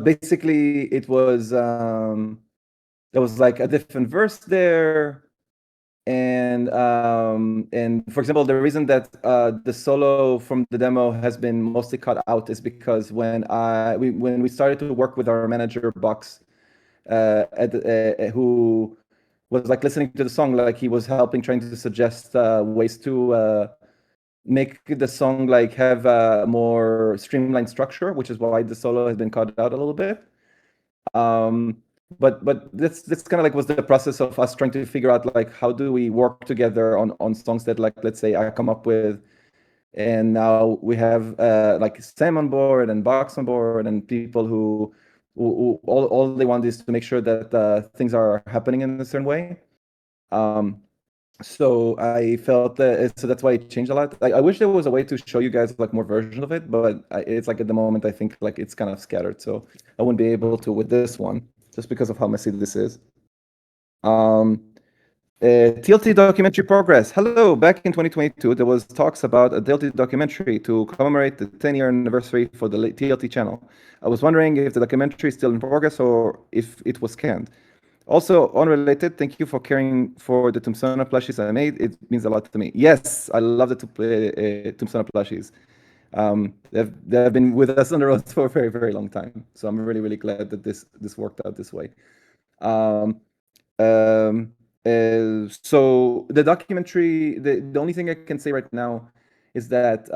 basically it was there was like a different verse there, and for example, the reason that the solo from the demo has been mostly cut out is because when we started to work with our manager Box, who was like listening to the song, like he was helping, trying to suggest ways to make the song like have a more streamlined structure, which is why the solo has been cut out a little bit. But that's kind of like was the process of us trying to figure out like how do we work together on songs that like let's say I come up with, and now we have like Sam on board and Box on board and people who all they want is to make sure that things are happening in a certain way. So I felt that so that's why it changed a lot. I wish there was a way to show you guys like more version of it, but it's like at the moment I think like it's kind of scattered, so I wouldn't be able to with this one just because of how messy this is. TLT Documentary progress. Hello, back in 2022, there was talks about a TLT documentary to commemorate the 10-year anniversary for the TLT channel. I was wondering if the documentary is still in progress or if it was canned. Also, unrelated, thank you for caring for the Tombsona plushies I made. It means a lot to me. Yes, I love the Tombsona plushies. They have been with us on the road for a very, very long time. So I'm really, really glad that this worked out this way. So the documentary, the only thing I can say right now is that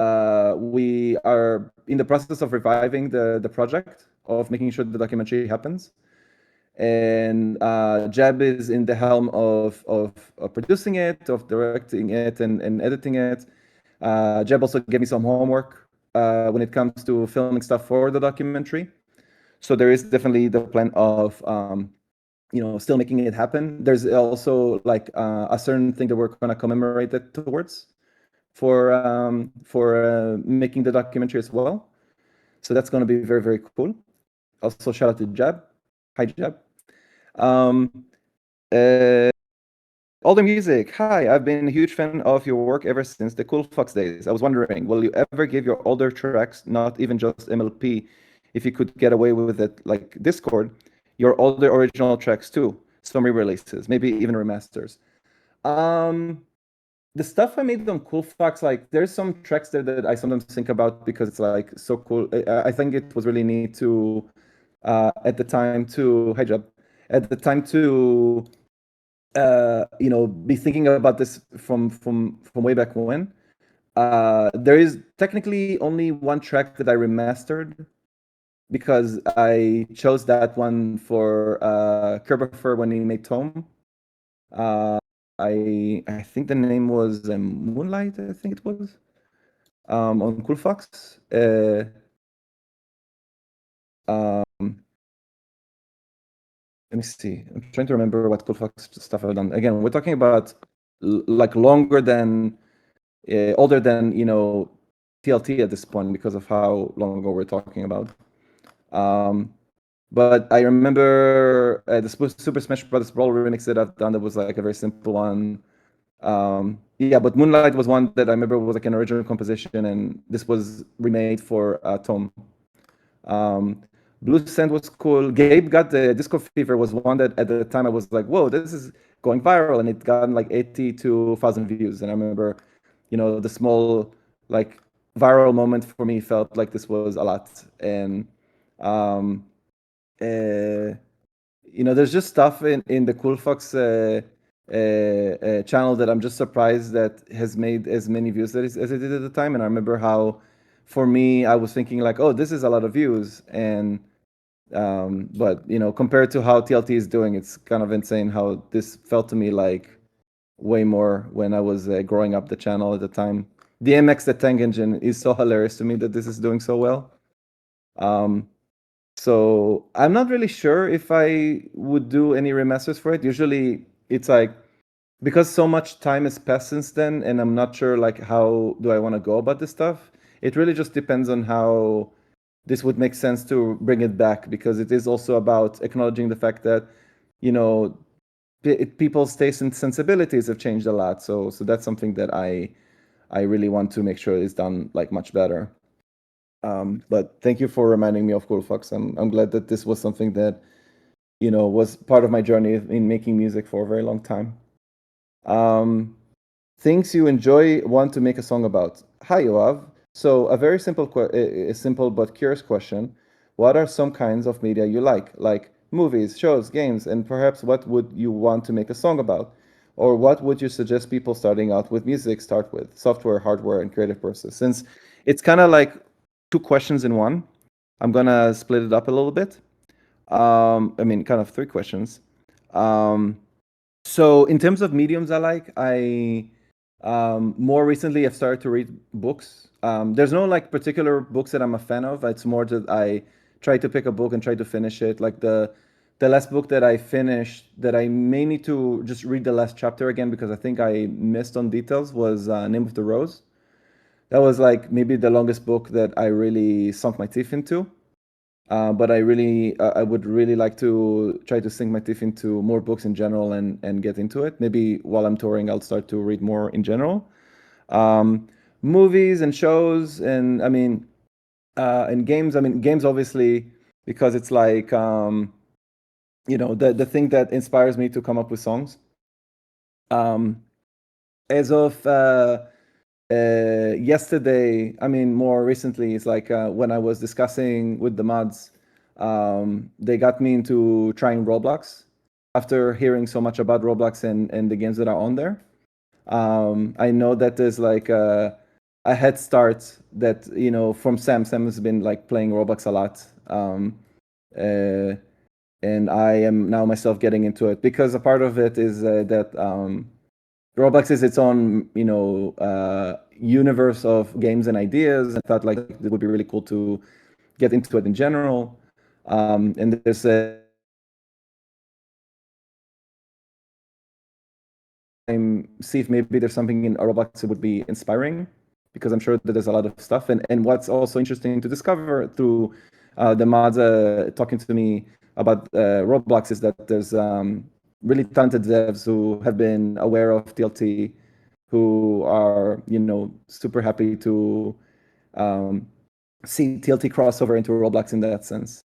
we are in the process of reviving the project of making sure the documentary happens. And Jeb is in the helm of producing it, of directing it, and editing it. Jeb also gave me some homework when it comes to filming stuff for the documentary. So there is definitely the plan of still making it happen. There's also like a certain thing that we're going to commemorate it towards for making the documentary as well. So that's going to be very, very cool. Also, shout out to Jeb. Hi, Jeb. Older music. Hi, I've been a huge fan of your work ever since the Koolfox days. I was wondering, will you ever give your older tracks, not even just MLP, if you could get away with it like Discord, your older original tracks too, some re-releases, maybe even remasters? The stuff I made on Koolfox, like there's some tracks there that I sometimes think about because it's like so cool. I think it was really neat to at the time to be thinking about this from way back when. There is technically only one track that I remastered because I chose that one for Kerberfer when he made Tome. I think the name was Moonlight, I think it was, on Koolfox. Let me see. I'm trying to remember what Koolfox stuff I've done. Again, we're talking about like older than TLT at this point because of how long ago we're talking about. But I remember the Super Smash Bros. Brawl remix that I've done that was like a very simple one. But Moonlight was one that I remember was like an original composition, and this was remade for Tome. Blue Sand was cool. Gabe Got the Disco Fever was one that at the time I was like, whoa, this is going viral, and it got like 82,000 views. And I remember, the small like viral moment for me felt like this was a lot. And there's just stuff in the Koolfox channel that I'm just surprised that has made as many views as it did at the time. And I remember how, for me, I was thinking like, oh, this is a lot of views, and but compared to how TLT is doing, it's kind of insane how this felt to me like way more when I was growing up the channel at the time. DMX the Tank Engine is so hilarious to me that this is doing so well. So I'm not really sure if I would do any remasters for it. Usually it's like, because so much time has passed since then, and I'm not sure like how do I want to go about this stuff. It really just depends on how this would make sense to bring it back, because it is also about acknowledging the fact that, people's tastes and sensibilities have changed a lot. So that's something that I really want to make sure is done like much better. But thank you for reminding me of Koolfox. I'm glad that this was something that, was part of my journey in making music for a very long time. Things you want to make a song about. Hi, Yoav. So a very simple but curious question. What are some kinds of media you like movies, shows, games, and perhaps what would you want to make a song about? Or what would you suggest people starting out with music start with? Software, hardware, and creative process. Since it's kind of like two questions in one, I'm going to split it up a little bit. Kind of three questions. So in terms of mediums I more recently I've started to read books. There's no like particular books that I'm a fan of. It's more that I try to pick a book and try to finish it. Like the last book that I finished that I may need to just read the last chapter again because I think I missed on details was Name of the Rose. That was like maybe the longest book that I really sunk my teeth into. But I would really like to try to sink my teeth into more books in general and get into it. Maybe while I'm touring, I'll start to read more in general. Movies and shows and games. Games obviously, because it's like the thing that inspires me to come up with songs. As of yesterday, more recently, it's like when I was discussing with the mods, they got me into trying Roblox after hearing so much about Roblox and the games that are on there. I know that there's like a head start that, you know, from Sam. Sam has been like playing Roblox a lot. And I am now myself getting into it because a part of it is that Roblox is its own, you know, universe of games and ideas. I thought like it would be really cool to get into it in general. And there's a see if maybe there's something in Roblox that would be inspiring, because I'm sure that there's a lot of stuff. And what's also interesting to discover through the mods talking to me about Roblox is that there's really talented devs who have been aware of TLT, who are, you know, super happy to see TLT crossover into Roblox in that sense.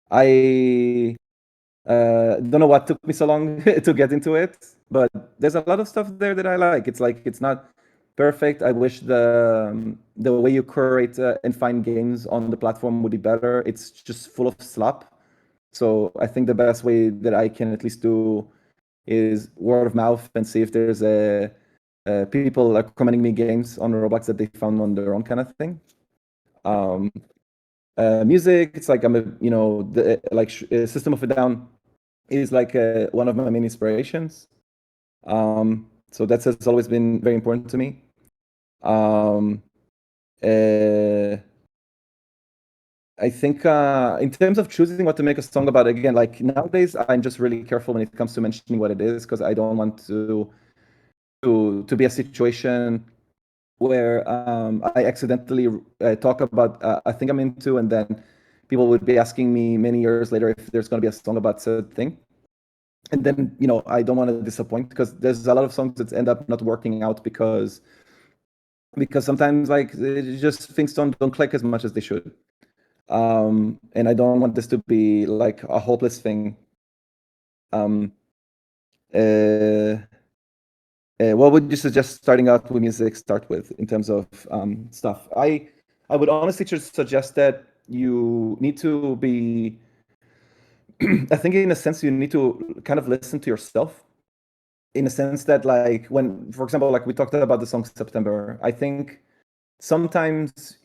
I don't know what took me so long to get into it, but there's a lot of stuff there that I like. It's like, it's not perfect. I wish the way you curate and find games on the platform would be better. It's just full of slop. So I think the best way that I can at least do is word of mouth and see if there's people recommending me games on Roblox that they found on their own kind of thing. Music, it's like I'm a, you know, the System of a Down is like one of my main inspirations. So that has always been very important to me. I think in terms of choosing what to make a song about, again, like nowadays, I'm just really careful when it comes to mentioning what it is, because I don't want to be a situation where I accidentally talk about a thing I'm into, and then people would be asking me many years later if there's going to be a song about said thing. And then, you know, I don't want to disappoint, because there's a lot of songs that end up not working out because sometimes like just things don't click as much as they should. And I don't want this to be like a hopeless thing. What would you suggest starting out with music start with in terms of stuff? I would honestly just suggest that you need to be, I think in a sense, you need to kind of listen to yourself, in a sense that like when, for example, like we talked about the song September, I think sometimes,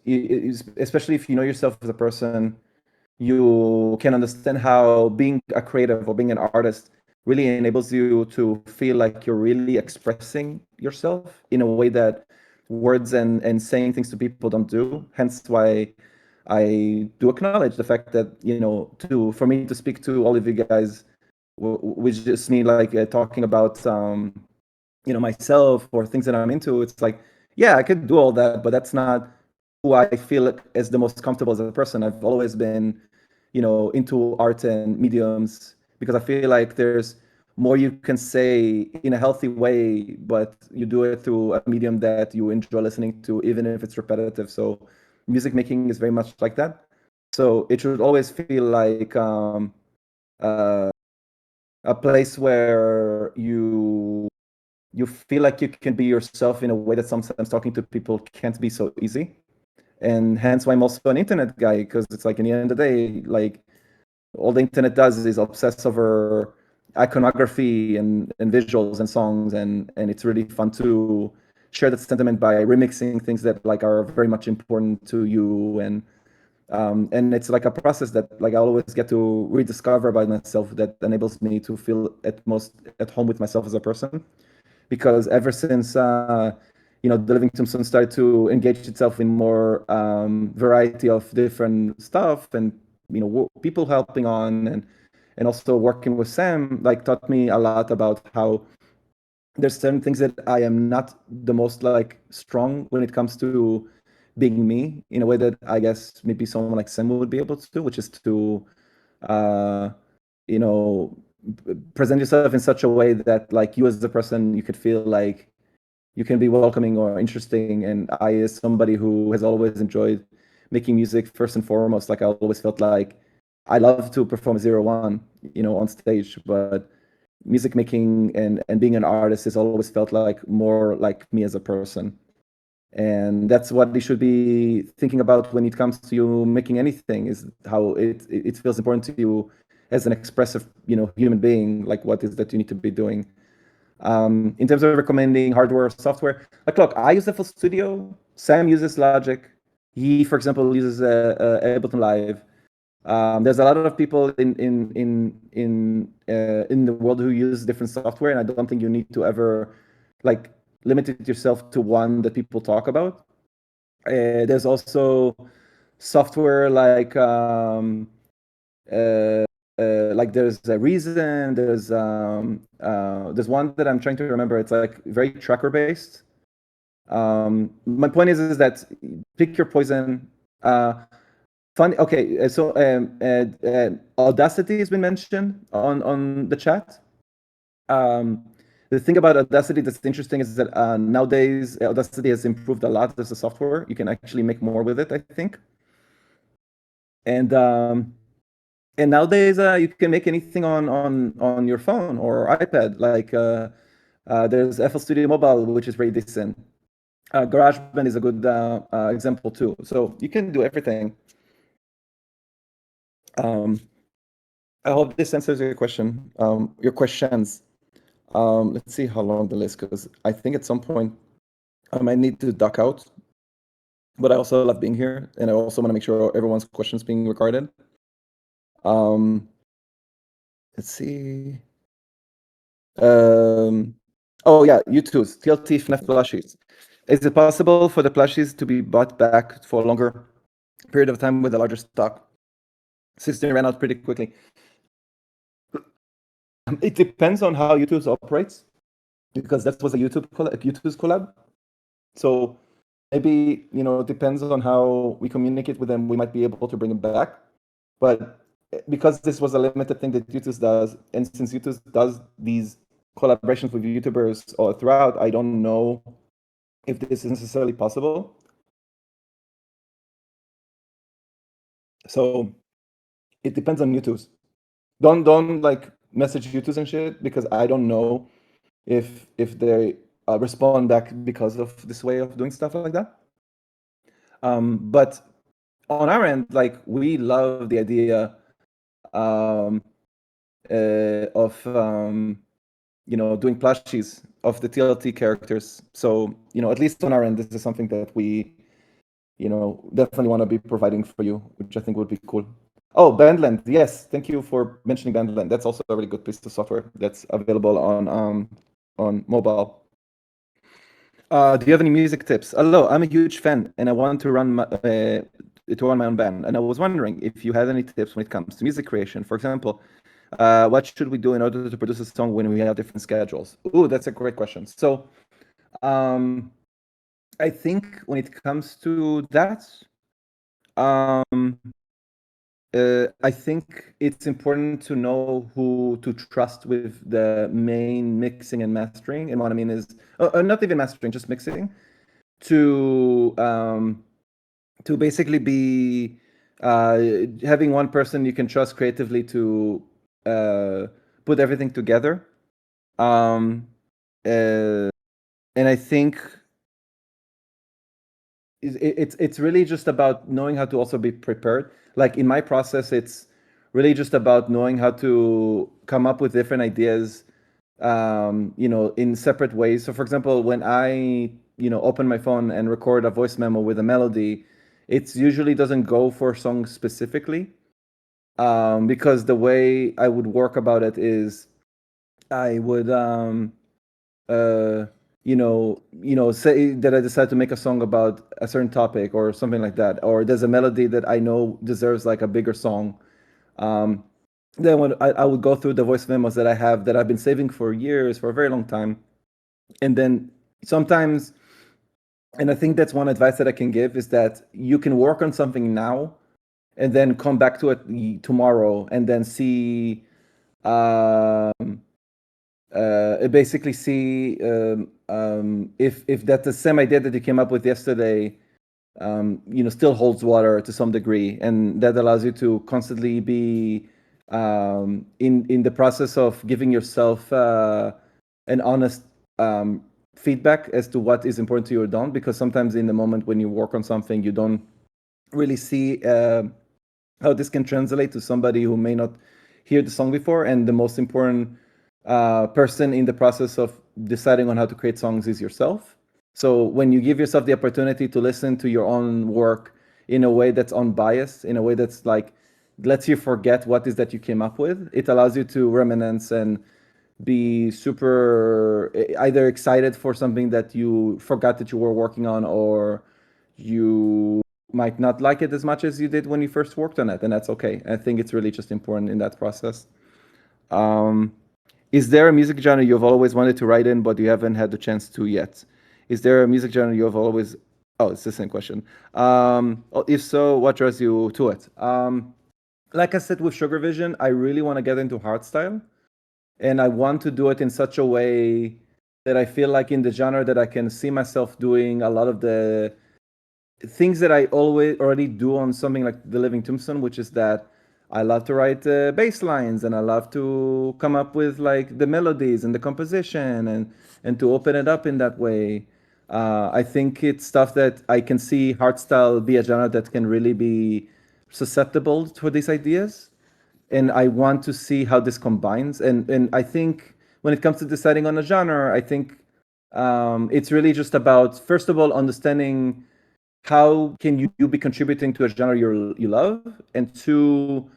especially if you know yourself as a person, you can understand how being a creative or being an artist really enables you to feel like you're really expressing yourself in a way that words and saying things to people don't do. Hence why I do acknowledge the fact that, you know, for me to speak to all of you guys, which just me like talking about you know, myself or things that I'm into, it's like, yeah, I could do all that, but that's not who I feel as the most comfortable as a person. I've always been, you know, into art and mediums, because I feel like there's more you can say in a healthy way, but you do it through a medium that you enjoy listening to, even if it's repetitive. So music making is very much like that. So it should always feel like a place where you feel like you can be yourself in a way that sometimes talking to people can't be so easy. And hence why I'm also an internet guy, because it's like, in the end of the day, like all the internet does is obsess over iconography and visuals and songs, and it's really fun to share that sentiment by remixing things that like are very much important to you. And it's like a process that like I always get to rediscover by myself, that enables me to feel at home with myself as a person. Because ever since you know, the Living Tombstone started to engage itself in more variety of different stuff, and you know, people helping on, and also working with Sam, like taught me a lot about how there's certain things that I am not the most like strong when it comes to being me, in a way that I guess maybe someone like Sam would be able to do, which is to you know, present yourself in such a way that like you as a person, you could feel like you can be welcoming or interesting. And I, as somebody who has always enjoyed making music first and foremost, like I always felt like I love to perform 0-1, you know, on stage, but music making and being an artist has always felt like more like me as a person. And that's what you should be thinking about when it comes to you making anything, is how it feels important to you as an expressive, you know, human being, like what is that you need to be doing. In terms of recommending hardware or software, like, look, I use FL Studio. Sam uses Logic. He, for example, uses Ableton Live. There's a lot of people in the world who use different software, and I don't think you need to ever like limit it yourself to one that people talk about. There's also software like there's a Reason. There's one that I'm trying to remember. It's like very tracker based. My point is that pick your poison. Funny. Okay, so Audacity has been mentioned on the chat. The thing about Audacity that's interesting is that nowadays Audacity has improved a lot as a software. You can actually make more with it, I think. And nowadays you can make anything on your phone or iPad. Like there's FL Studio Mobile, which is very decent. GarageBand is a good example too. So you can do everything. I hope this answers your question. Your questions. Let's see how long the list goes. I think at some point I might need to duck out, but I also love being here, and I also want to make sure everyone's questions being recorded. Let's see. Oh yeah, Youtooz, TLT FNAF plushies. Is it possible for the plushies to be bought back for a longer period of time with a larger stock? Since they ran out pretty quickly. It depends on how Youtooz operates, because that was a Youtooz collab. So maybe, it depends on how we communicate with them. We might be able to bring them back. But because this was a limited thing that Youtooz does, and since Youtooz does these collaborations with YouTubers all throughout, I don't know if this is necessarily possible. So it depends on Youtooz. Don't like message Youtooz and shit, because I don't know if they respond back because of this way of doing stuff like that. But on our end, like, we love the idea of doing plushies of the TLT characters. So at least on our end, this is something that we definitely want to be providing for you, which I think would be cool. Oh, Bandland, yes, thank you for mentioning Bandland. That's also a really good piece of software that's available on mobile. Do you have any music tips? Hello, I'm a huge fan, and I want to run my own band. And I was wondering if you had any tips when it comes to music creation. For example, what should we do in order to produce a song when we have different schedules? Ooh, that's a great question. So, I think when it comes to that, I think it's important to know who to trust with the main mixing and mastering. And what I mean is, not even mastering, just mixing, to basically be having one person you can trust creatively to put everything together. And I think it's really just about knowing how to also be prepared. Like in my process, it's really just about knowing how to come up with different ideas, in separate ways. So for example, when I, open my phone and record a voice memo with a melody, it usually doesn't go for a song specifically, because the way I would work about it is I would, say that I decide to make a song about a certain topic or something like that, or there's a melody that I know deserves like a bigger song. Then when I would go through the voice memos that I have that I've been saving for years, for a very long time. And then sometimes, and I think that's one advice that I can give, is that you can work on something now and then come back to it tomorrow and then see, basically see if that's the same idea that you came up with yesterday, still holds water to some degree, and that allows you to constantly be in the process of giving yourself an honest feedback as to what is important to you or don't, because sometimes in the moment when you work on something, you don't really see how this can translate to somebody who may not hear the song before, and the most important person in the process of deciding on how to create songs is yourself. So when you give yourself the opportunity to listen to your own work in a way that's unbiased, in a way that's like lets you forget what is that you came up with, it allows you to reminisce and be super either excited for something that you forgot that you were working on, or you might not like it as much as you did when you first worked on it, and that's okay. I think it's really just important in that process. Is there a music genre you've always wanted to write in but you haven't had the chance to yet? Is there a music genre you've always... Oh, it's the same question. If so, what draws you to it? Like I said with Sugarvision, I really want to get into hardstyle, and I want to do it in such a way that I feel like in the genre that I can see myself doing a lot of the things that I already do on something like The Living Tombstone, which is that I love to write bass lines, and I love to come up with like the melodies and the composition, and to open it up in that way. I think it's stuff that I can see hardstyle be a genre that can really be susceptible to these ideas, and I want to see how this combines. And I think when it comes to deciding on a genre, I think it's really just about, first of all, understanding how can you be contributing to a genre you love, and two,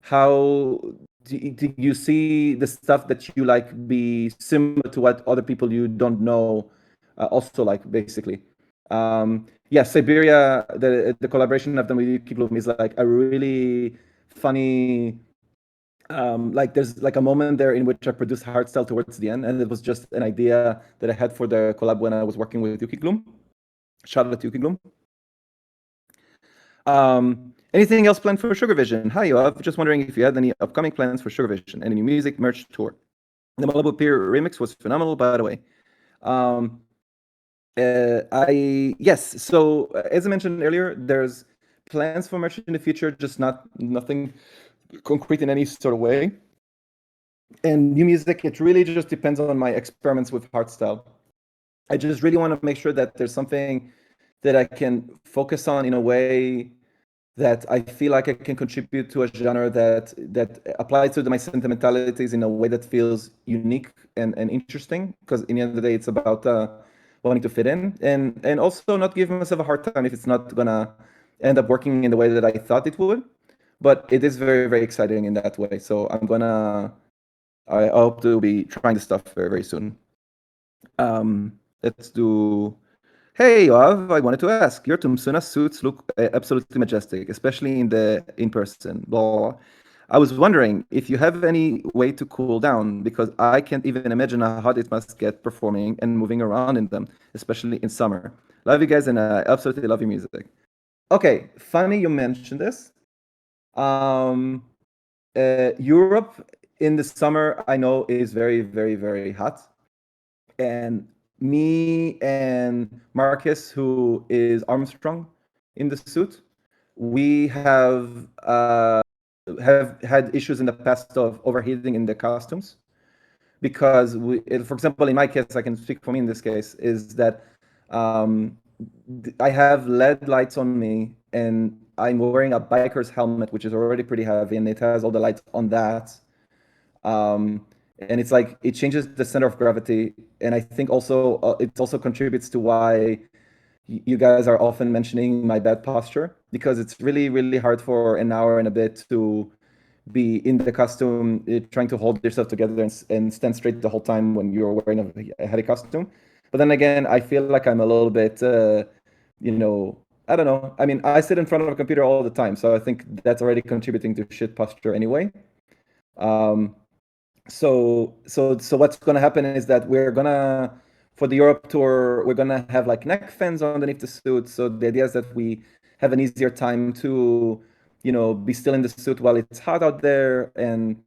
how do you see the stuff that you like be similar to what other people you don't know also like, basically. Siberia, the collaboration I've done with Yuki Bloom is like a really funny, like there's like a moment there in which I produced hardstyle towards the end, and it was just an idea that I had for the collab when I was working with Yuki Bloom. Shout out to Yuki Bloom. Anything else planned for Sugarvision? Hi, Yoav. Just wondering if you had any upcoming plans for Sugarvision, any new music, merch, tour. The Malibu Pier remix was phenomenal, by the way. Yes, so as I mentioned earlier, there's plans for merch in the future, just nothing concrete in any sort of way. And new music, it really just depends on my experiments with hardstyle. I just really want to make sure that there's something that I can focus on in a way that I feel like I can contribute to a genre that applies to my sentimentalities in a way that feels unique and interesting. Because in the end of the day, it's about wanting to fit in, and also not give myself a hard time if it's not gonna end up working in the way that I thought it would. But it is very, very exciting in that way. So I hope to be trying this stuff very, very soon. Let's do... Hey, Yoav, I wanted to ask, your Tombsona suits look absolutely majestic, especially in person. Blah. I was wondering if you have any way to cool down, because I can't even imagine how hot it must get performing and moving around in them, especially in summer. Love you guys, and I absolutely love your music. Okay, funny you mentioned this. Europe in the summer, I know, is very, very, very hot. And me and Marcus, who is Armstrong in the suit, we have had issues in the past of overheating in the costumes, because for example, in my case, I can speak for me in this case, is that I have LED lights on me, and I'm wearing a biker's helmet, which is already pretty heavy, and it has all the lights on that. And it's like, it changes the center of gravity. And I think also it also contributes to why you guys are often mentioning my bad posture, because it's really, really hard for an hour and a bit to be in the costume, trying to hold yourself together and stand straight the whole time when you're wearing a heavy costume. But then again, I feel like I'm a little bit, I don't know. I mean, I sit in front of a computer all the time, so I think that's already contributing to shit posture anyway. So what's gonna happen is that for the Europe tour, we're gonna have like neck fans underneath the suit. So the idea is that we have an easier time to, be still in the suit while it's hot out there. And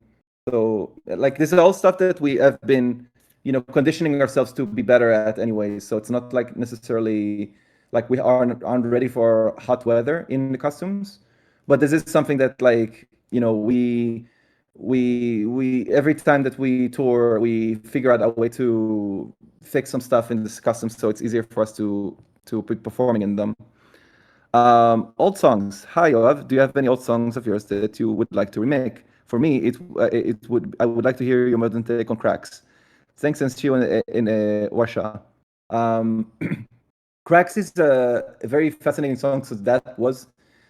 so like, this is all stuff that we have been, conditioning ourselves to be better at anyway. So it's not like necessarily like we aren't ready for hot weather in the costumes, but this is something that like, we every time that we tour, we figure out a way to fix some stuff in this custom, so it's easier for us to be performing in them. Old songs. Hi, Yoav. Do you have any old songs of yours that you would like to remake? For me, I would like to hear your modern take on Cracks. Thanks and see you in Warsaw. Cracks is a very fascinating song. So that was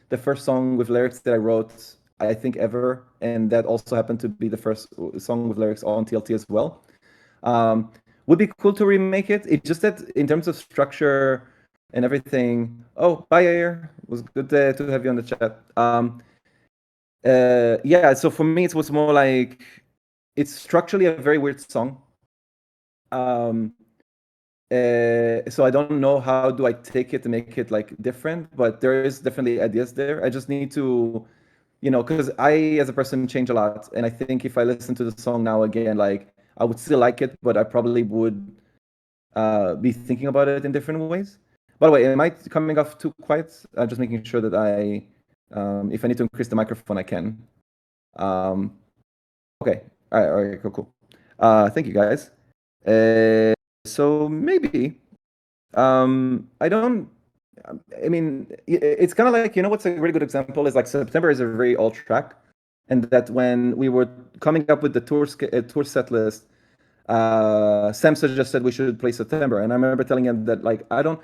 the first song with lyrics that I wrote, I think, ever. And that also happened to be the first song with lyrics on TLT as well. Would be cool to remake it. It's just that in terms of structure and everything. Oh, bye, Ayer. It was good to have you on the chat. Yeah, so for me, it was more like, it's structurally a very weird song. So I don't know how do I take it to make it like different, but there is definitely ideas there. I just need to, because I as a person change a lot, and I think if I listen to the song now again, like I would still like it, but I probably would be thinking about it in different ways. By the way, am I coming off too quiet? I'm just making sure that if I need to increase the microphone, I can. Okay, all right, cool. Thank you, guys. So maybe, I mean, it's kind of like, what's a really good example is like September is a very old track, and that when we were coming up with the tour set list, Sam suggested we should play September, and I remember telling him that like I don't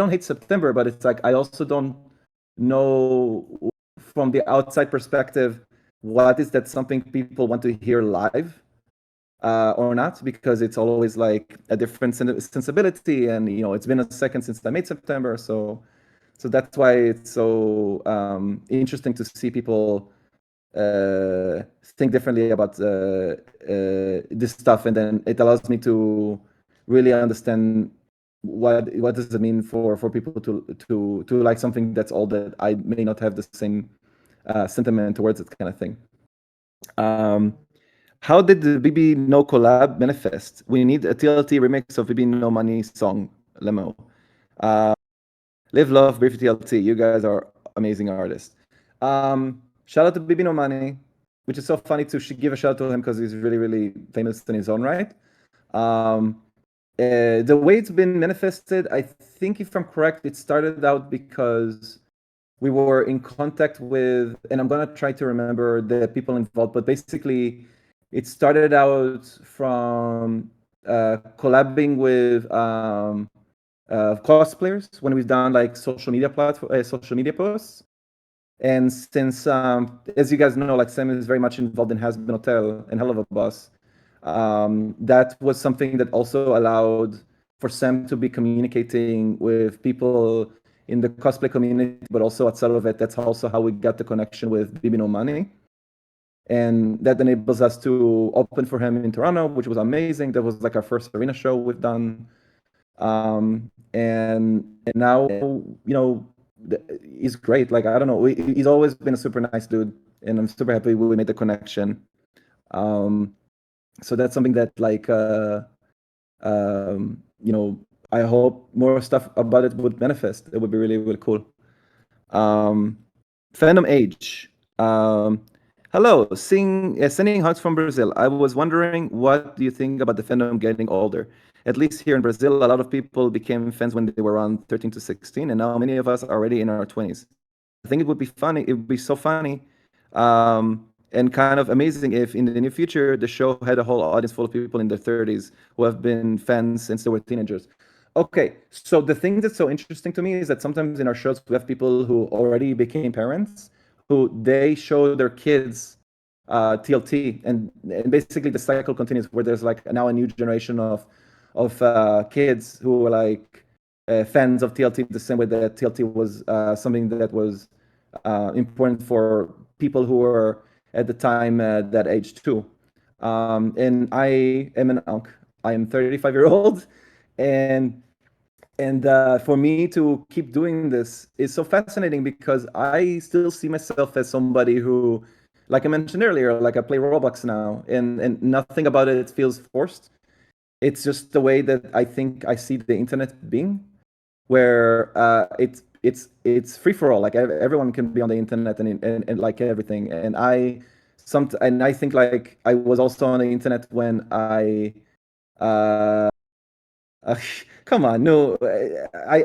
hate September, but it's like I also don't know from the outside perspective what is that something people want to hear live or not, because it's always like a different sensibility, and it's been a second since I made September, so that's why it's so interesting to see people think differently about this stuff, and then it allows me to really understand what does it mean for people to like something that's old that I may not have the same sentiment towards it, kind of thing. How did the bbno collab manifest? We need a TLT remix of bbno money song, Lemo. Live, love, brief TLT. You guys are amazing artists. Shout out to bbno money, which is so funny to give a shout out to him because he's really, really famous in his own right. The way it's been manifested, I think if I'm correct, it started out because we were in contact with, and I'm gonna try to remember the people involved, but basically it started out from collabing with cosplayers when we've done like social media posts. And since, as you guys know, like Sam is very much involved in Has Been Hotel and Hell of a Boss, that was something that also allowed for Sam to be communicating with people in the cosplay community, but also outside of it. That's also how we got the connection with bbno money. And that enables us to open for him in Toronto, which was amazing. That was like our first arena show we've done. And now, he's great. Like, I don't know, he's always been a super nice dude, and I'm super happy we made the connection. So that's something that like, I hope more stuff about it would manifest. It would be really, really cool. Fandom age. Hello, sending hugs from Brazil. I was wondering, what do you think about the fandom getting older? At least here in Brazil, a lot of people became fans when they were around 13 to 16, and now many of us are already in our 20s. I think it would be funny. It would be so funny and kind of amazing if in the near future, the show had a whole audience full of people in their 30s who have been fans since they were teenagers. Okay, so the thing that's so interesting to me is that sometimes in our shows, we have people who already became parents, who they show their kids TLT, and basically the cycle continues where there's like now a new generation of kids who are like fans of TLT the same way that TLT was something that was important for people who were at the time that age too. And I am an unc. I am 35-year-old, and for me to keep doing this is so fascinating because I still see myself as somebody who, like I mentioned earlier, like I play Roblox now, and nothing about it feels forced. It's just the way that I think I see the internet being, where it's free for all. Like everyone can be on the internet and like everything. And I think like I was also on the internet when I. Come on, no.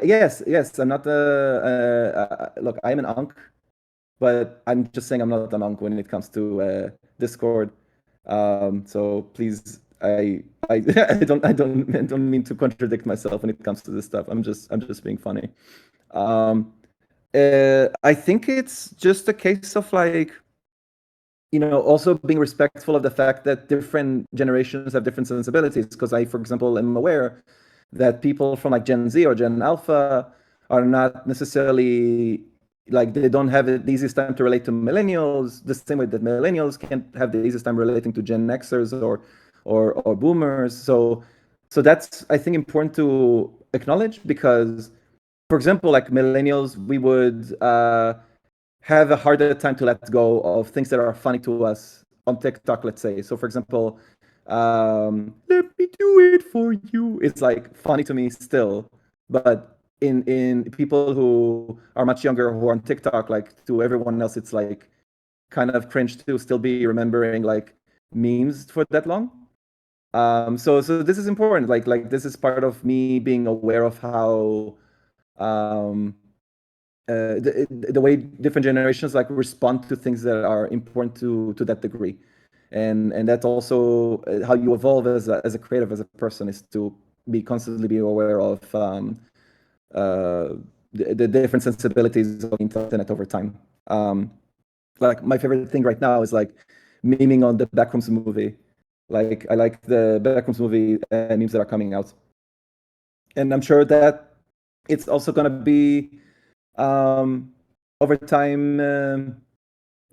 Yes, I'm not look, I'm an unc, but I'm just saying I'm not an unc when it comes to Discord. So please, I don't mean to contradict myself when it comes to this stuff. I'm just being funny. I think it's just a case of like, also being respectful of the fact that different generations have different sensibilities. Because I, for example, am aware that people from like Gen Z or Gen Alpha are not necessarily like, they don't have the easiest time to relate to millennials the same way that millennials can't have the easiest time relating to Gen Xers or boomers. So that's, I think, important to acknowledge, because, for example, like millennials, we would have a harder time to let go of things that are funny to us on TikTok, let's say. So, for example, let me do it for you. It's like funny to me still, but in people who are much younger who are on TikTok, like to everyone else, it's like kind of cringe to still be remembering like memes for that long. So this is important. Like this is part of me being aware of how the way different generations like respond to things that are important to that degree, and that's also how you evolve as a creative, as a person, is to constantly be aware of the different sensibilities of the internet over time. Like my favorite thing right now is like memeing on the Backrooms movie. Like I like the Backrooms movie memes that are coming out, and I'm sure that it's also gonna be over time,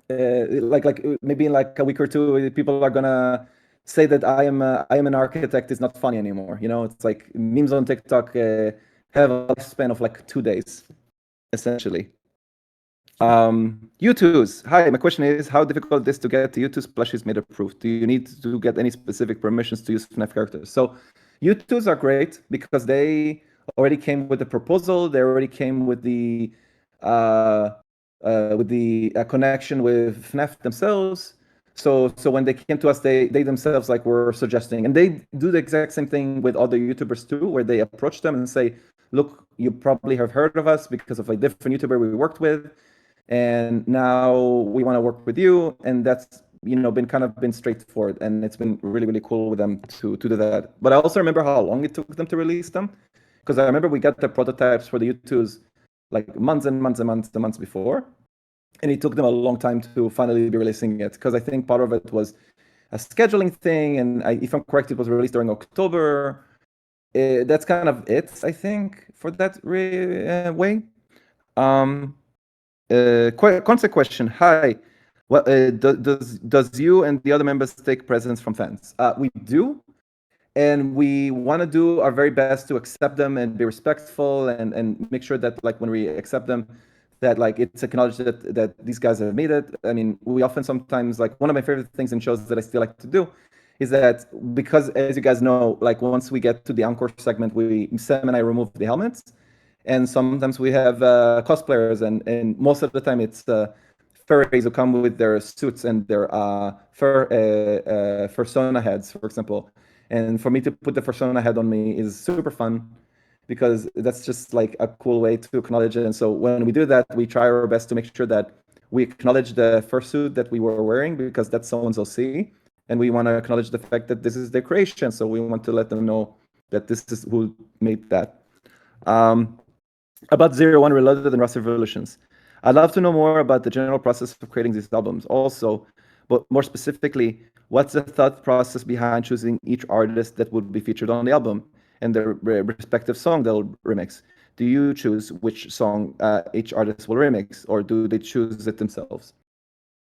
like maybe in like a week or two, people are gonna say that I am an architect is not funny anymore. It's like memes on TikTok have a lifespan of like 2 days, essentially. Youtooz. Hi, my question is, how difficult is to get Youtooz plushies made approved? Do you need to get any specific permissions to use FNAF characters? So Youtooz are great because they already came with the proposal. They already came with the connection with FNAF themselves. So when they came to us, they themselves like were suggesting, and they do the exact same thing with other YouTubers too, where they approach them and say, look, you probably have heard of us because of a different YouTuber we worked with, and now we want to work with you. And that's been straightforward, and it's been really, really cool with them to do that. But I also remember how long it took them to release them, because I remember we got the prototypes for the Youtooz like months and months and months and months before, and it took them a long time to finally be releasing it, because I think part of it was a scheduling thing, and if I'm correct, it was released during October. That's kind of it, I think, for that way. Concept question. Hi. Well, does you and the other members take presents from fans? We do, and we want to do our very best to accept them and be respectful and make sure that like when we accept them, that like it's acknowledged that these guys have made it. I mean, we often sometimes, like, one of my favorite things in shows that I still like to do is that, because as you guys know, like once we get to the encore segment, Sam and I remove the helmets, and sometimes we have cosplayers, and most of the time it's furries who come with their suits and their fursona heads, for example. And for me to put the fursona head on me is super fun, because that's just like a cool way to acknowledge it. And so when we do that, we try our best to make sure that we acknowledge the fursuit that we were wearing, because that's someone's OC, and we want to acknowledge the fact that this is their creation. So we want to let them know that this is who made that. About 01 Reloaded and Revulsions. I'd love to know more about the general process of creating these albums. Also, but more specifically, what's the thought process behind choosing each artist that would be featured on the album and their respective song they'll remix? Do you choose which song each artist will remix, or do they choose it themselves?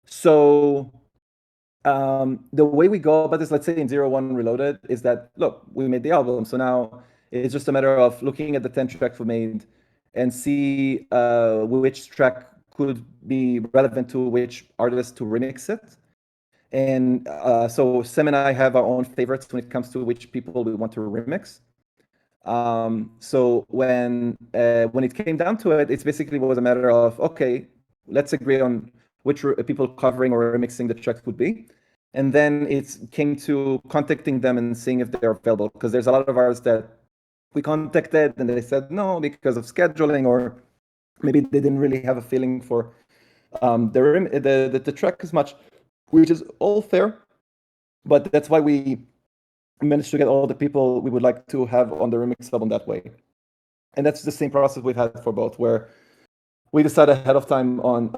So the way we go about this, let's say in 01 Reloaded, is that, look, we made the album, so now it's just a matter of looking at the 10 tracks we made and see which track could be relevant to which artist to remix it. And so Sam and I have our own favorites when it comes to which people we want to remix. So when it came down to it, it's basically was a matter of, okay, let's agree on which people covering or remixing the tracks would be. And then it came to contacting them and seeing if they're available, because there's a lot of artists that we contacted and they said no because of scheduling, or maybe they didn't really have a feeling for the track as much, which is all fair. But that's why we managed to get all the people we would like to have on the remix album that way. And that's the same process we've had for both, where we decide ahead of time on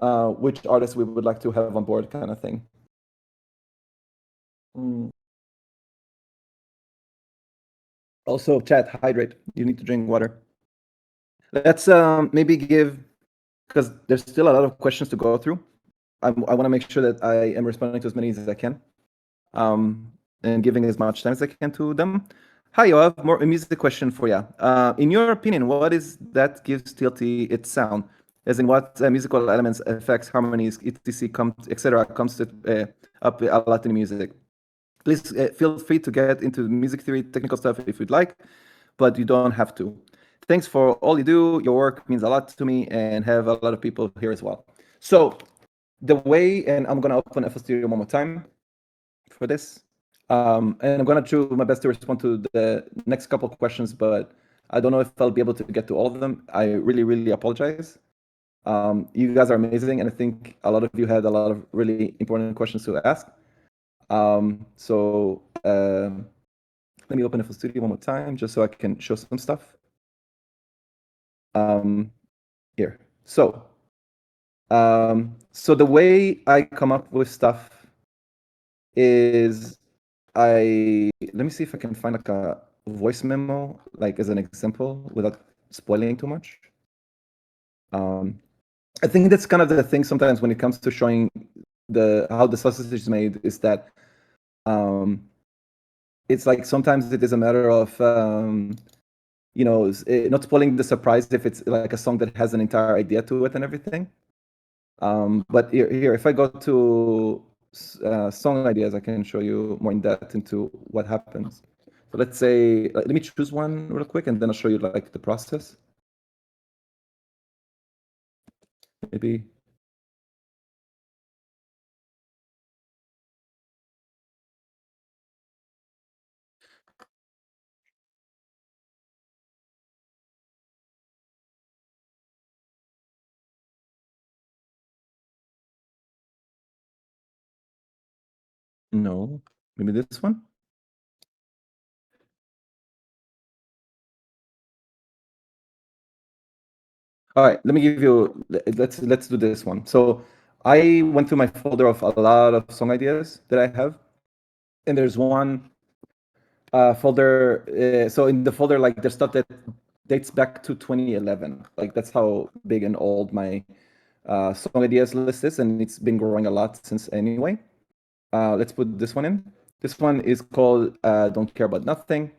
which artists we would like to have on board, kind of thing. Also, chat, hydrate. You need to drink water. Let's maybe give, because there's still a lot of questions to go through. I want to make sure that I am responding to as many as I can, and giving as much time as I can to them. Hi, Yoav, a music question for you. In your opinion, what is that gives TLT its sound? As in what musical elements, effects, harmonies, etc., etc., comes up a lot in music? Please feel free to get into the music theory, technical stuff if you'd like, but you don't have to. Thanks for all you do. Your work means a lot to me and have a lot of people here as well. So the way, and I'm going to open FL Studio one more time for this. And I'm going to do my best to respond to the next couple of questions, but I don't know if I'll be able to get to all of them. I really, really apologize. You guys are amazing, and I think a lot of you had a lot of really important questions to ask. So let me open FL Studio one more time just so I can show some stuff. Here. So the way I come up with stuff is let me see if I can find like a voice memo, like as an example, without spoiling too much. I think that's kind of the thing sometimes when it comes to showing how the sausage is made, is that it's like sometimes it is a matter of not spoiling the surprise if it's like a song that has an entire idea to it and everything. But here, if I go to song ideas, I can show you more in depth into what happens. So let's say, let me choose one real quick, and then I'll show you like the process. Maybe. No, maybe this one. All right, let me give you, let's do this one. So I went through my folder of a lot of song ideas that I have, and there's one folder. So in the folder, like there's stuff that dates back to 2011. Like that's how big and old my song ideas list is, and it's been growing a lot since anyway. Let's put this one in. This one is called Don't Care About Nothing.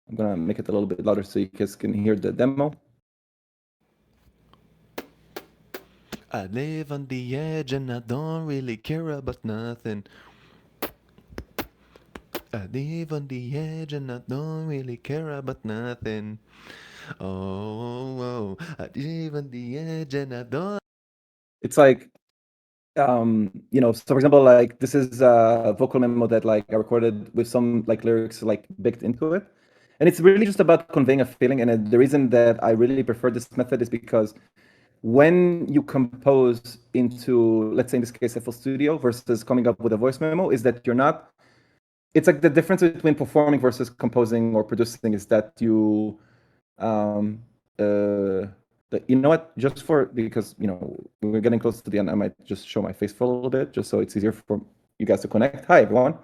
I'm gonna make it a little bit louder so you guys can hear the demo. I live on the edge and I don't really care about nothing. I live on the edge and I don't really care about nothing. Oh, I live on the edge and I don't. It's like, so for example, like this is a vocal memo that like I recorded with some like lyrics like baked into it. And it's really just about conveying a feeling. And the reason that I really prefer this method is because when you compose into, let's say in this case, FL Studio versus coming up with a voice memo, is that you're not, it's like the difference between performing versus composing or producing is that you, you know what, just because, we're getting close to the end, I might just show my face for a little bit, just so it's easier for you guys to connect. Hi, everyone.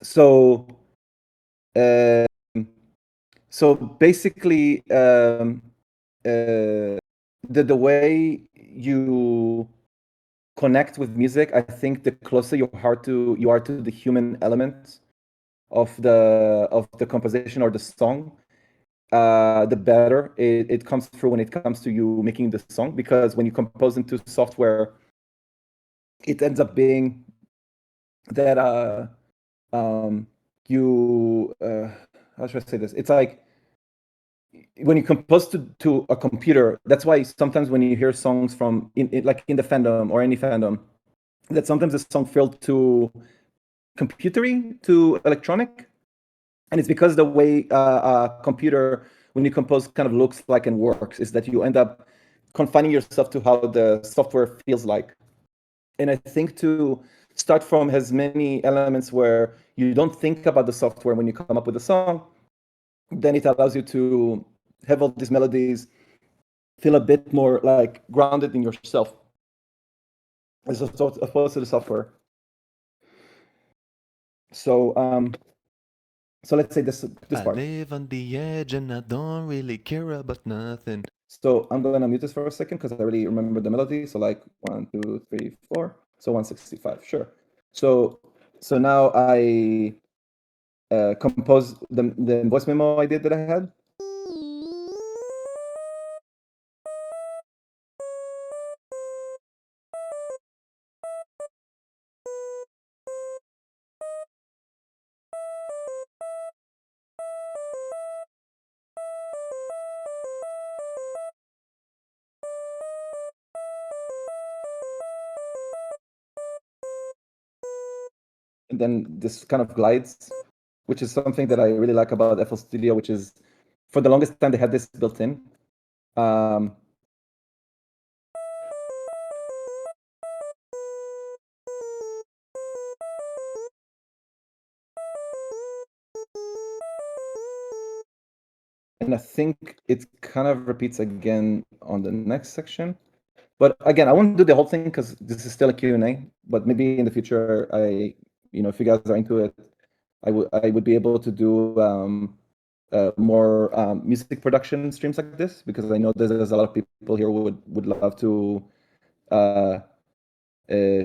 So basically, the way you connect with music, I think the closer you are to the human element of the composition or the song, the better it comes through when it comes to you making the song. Because when you compose into software, it ends up being that how should I say this? It's like when you compose to a computer, that's why sometimes when you hear songs from in the fandom or any fandom, that sometimes the song felt too computery, too electronic. And it's because the way a computer, when you compose, kind of looks like and works, is that you end up confining yourself to how the software feels like. And I think to start from has many elements where you don't think about the software when you come up with a song, then it allows you to have all these melodies feel a bit more like grounded in yourself as opposed to the software. So so let's say this I part. live on the edge and I don't really care about nothing. So I'm gonna mute this for a second because I already remember the melody. So like 1, 2, 3, 4. So 165, sure. So now I compose the voice memo I did that I had. And then this kind of glides, which is something that I really like about FL Studio, which is for the longest time they had this built in. And I think it kind of repeats again on the next section. But again, I won't do the whole thing because this is still a Q&A, but maybe in the future, if you guys are into it, I would be able to do more music production streams like this, because I know there's a lot of people here who would love to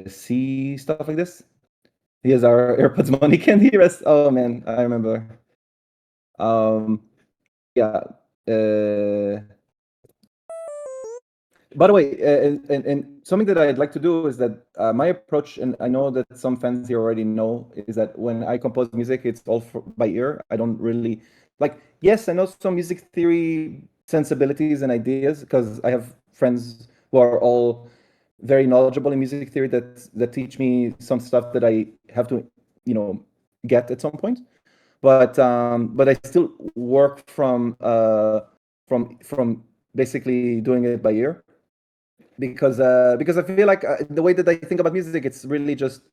see stuff like this. Here's our AirPods money. Can he rest? Oh man, I remember. Yeah. By the way, and something that I'd like to do is that my approach, and I know that some fans here already know, is that when I compose music, it's all by ear. I don't really yes, I know some music theory sensibilities and ideas because I have friends who are all very knowledgeable in music theory that teach me some stuff that I have to, get at some point. But I still work from basically doing it by ear. Because I feel like the way that I think about music, it's really just,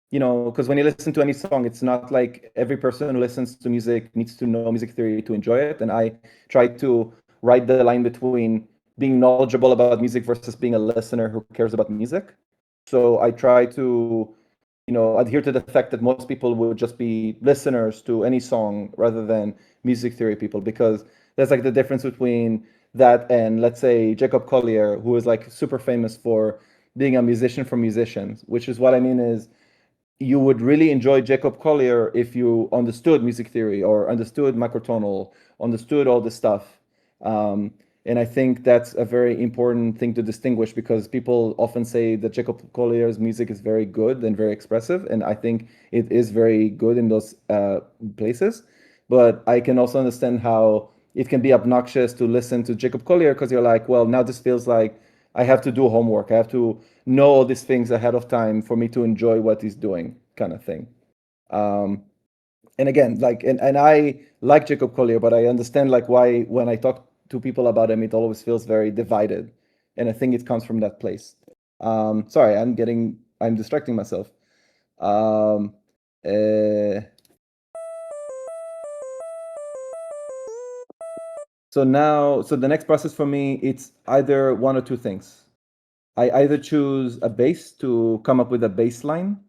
because when you listen to any song, it's not like every person who listens to music needs to know music theory to enjoy it. And I try to write the line between being knowledgeable about music versus being a listener who cares about music. So I try to, adhere to the fact that most people would just be listeners to any song rather than music theory people, because there's like the difference between that and, let's say, Jacob Collier, who is like super famous for being a musician for musicians, which is what I mean is you would really enjoy Jacob Collier if you understood music theory or understood microtonal, understood all this stuff. And I think that's a very important thing to distinguish, because people often say that Jacob Collier's music is very good and very expressive, and I think it is very good in those places. But I can also understand how it can be obnoxious to listen to Jacob Collier because you're like, well, now this feels like I have to do homework. I have to know all these things ahead of time for me to enjoy what he's doing, kind of thing. And again, and I like Jacob Collier, but I understand why when I talk to people about him, it always feels very divided. And I think it comes from that place. Sorry, I'm distracting myself. So the next process for me, it's either one or two things. I either choose a bass to come up with a bass line,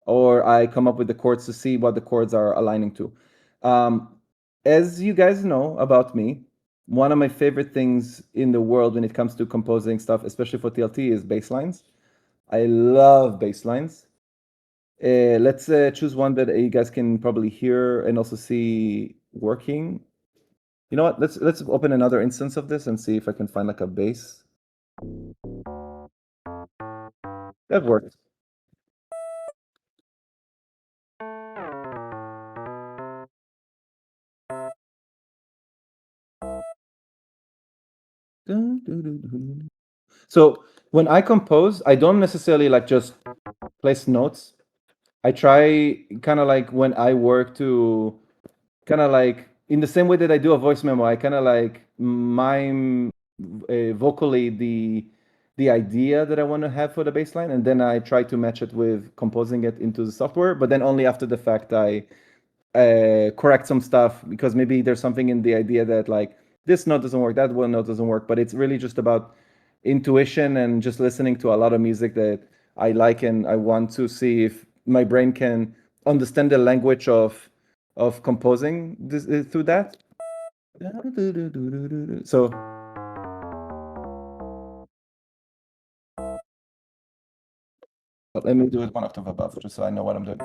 or I come up with the chords to see what the chords are aligning to. As you guys know about me, one of my favorite things in the world when it comes to composing stuff, especially for TLT, is bass lines. I love bass lines. Let's choose one that you guys can probably hear and also see working. You know what? Let's open another instance of this and see if I can find a bass. That worked. So when I compose, I don't necessarily just place notes. I try kind of when I work to kind of in the same way that I do a voice memo, I kind of mime vocally the the idea that I want to have for the bass line, and then I try to match it with composing it into the software. But then only after the fact I correct some stuff, because maybe there's something in the idea that like this note doesn't work, that one note doesn't work. But it's really just about intuition and just listening to a lot of music that I like, and I want to see if my brain can understand the language of composing this through that. So let me do it one octave above, just so I know what I'm doing.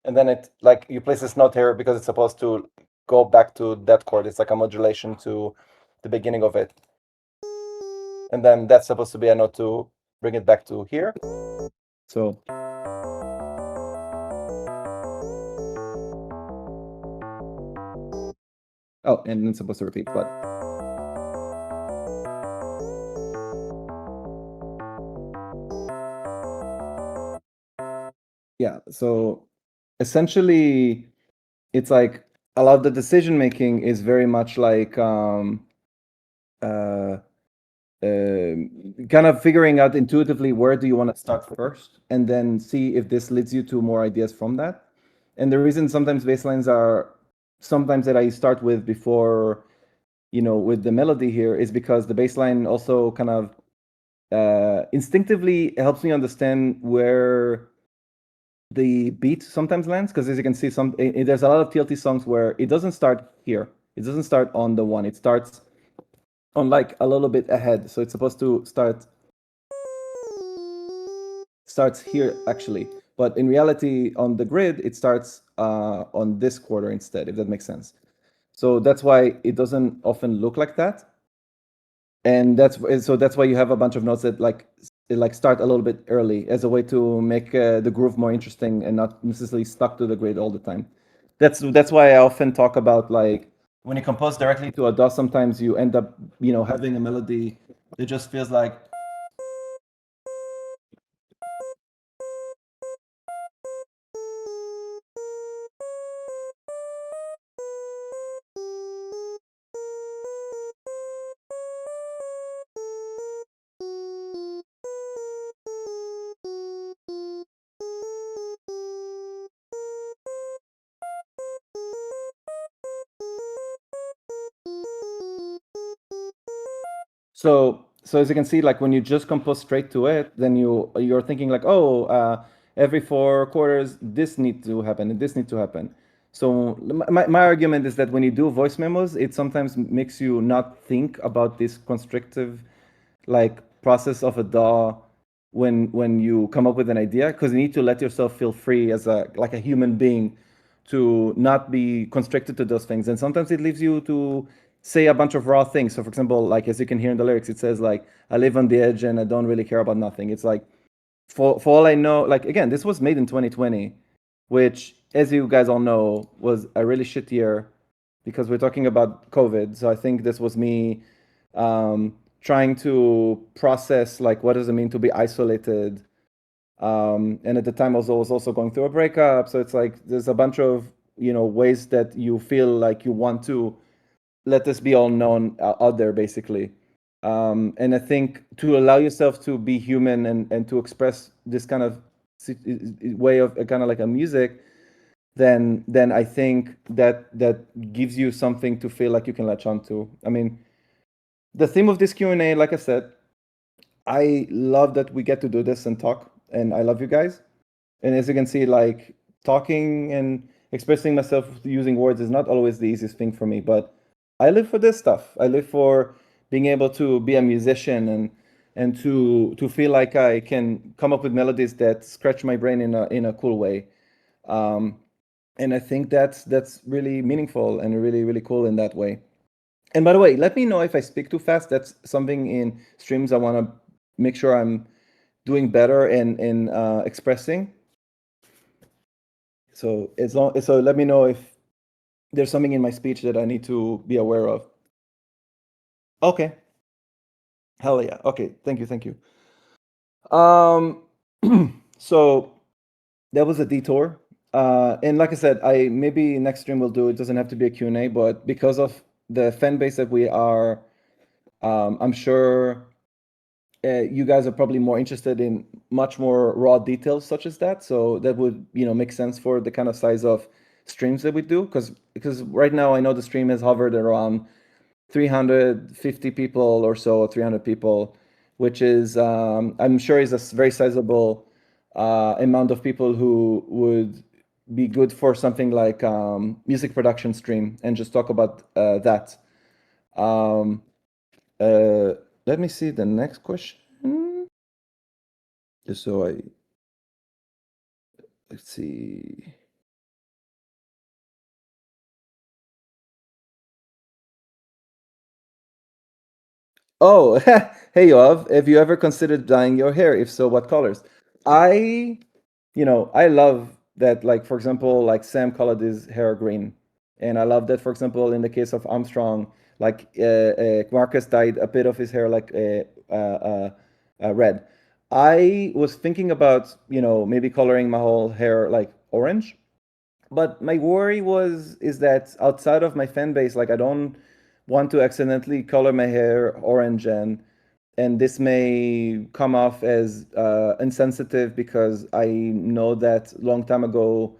And then it, like, you place this note here because it's supposed to go back to that chord. It's like a modulation to the beginning of it. And then that's supposed to be a note to bring it back to here. So oh, and it's supposed to repeat, but yeah, so essentially it's like a lot of the decision making is very much like kind of figuring out intuitively where do you want to start first, and then see if this leads you to more ideas from that. And the reason sometimes bass lines are sometimes that I start with before, you know, with the melody here, is because the bass line also kind of instinctively helps me understand where the beat sometimes lands, because as you can see, there's a lot of TLT songs where it doesn't start here. It doesn't start on the one. It starts on like a little bit ahead. So it's supposed to starts here actually, but in reality on the grid it starts on this quarter instead, if that makes sense. So that's why it doesn't often look like that. And that's why you have a bunch of notes that like start a little bit early as a way to make the groove more interesting and not necessarily stuck to the grid all the time. That's why I often talk about, like, when you compose directly to a DAW, sometimes you end up, you know, having a melody that just feels like So as you can see, like when you just compose straight to it, then you're thinking like, oh, every 4 quarters, this needs to happen and this needs to happen. So my argument is that when you do voice memos, it sometimes makes you not think about this constrictive, like, process of a DAW when you come up with an idea, because you need to let yourself feel free as a human being to not be constricted to those things. And sometimes it leaves you to say a bunch of raw things. So for example, like as you can hear in the lyrics, it says like, I live on the edge and I don't really care about nothing. It's like, for all I know, like, again, this was made in 2020, which, as you guys all know, was a really shit year because we're talking about COVID. So I think this was me trying to process, like, what does it mean to be isolated? And at the time I was also going through a breakup. So it's like, there's a bunch of ways that you feel like you want to let this be all known out there, basically. And I think to allow yourself to be human and to express this kind of way of kind of like a music, then I think that gives you something to feel like you can latch onto. I mean, the theme of this Q&A, like I said, I love that we get to do this and talk, and I love you guys. And as you can see, like talking and expressing myself using words is not always the easiest thing for me, but I live for this stuff. I live for being able to be a musician and to feel like I can come up with melodies that scratch my brain in a cool way. And I think that's really meaningful and really, really cool in that way. And by the way, let me know if I speak too fast. That's something in streams I want to make sure I'm doing better in expressing. So let me know if there's something in my speech that I need to be aware of. Okay. Hell yeah. Okay. Thank you. So that was a detour. And like I said, maybe next stream we'll do, it doesn't have to be a Q&A, but because of the fan base that we are, I'm sure you guys are probably more interested in much more raw details such as that. So that would, make sense for the kind of size of streams that we do. Because right now I know the stream has hovered around 350 people or so, 300 people, which is, I'm sure is a very sizable amount of people who would be good for something like music production stream and just talk about that. Let me see the next question. Just so let's see. Oh, hey Yoav, have you ever considered dyeing your hair? If so, what colors? I love that, like, for example, like Sam colored his hair green. And I love that, for example, in the case of Armstrong, like Marcus dyed a bit of his hair like red. I was thinking about, maybe coloring my whole hair like orange. But my worry is that outside of my fan base, like I don't want to accidentally color my hair orange and this may come off as insensitive because I know that long time ago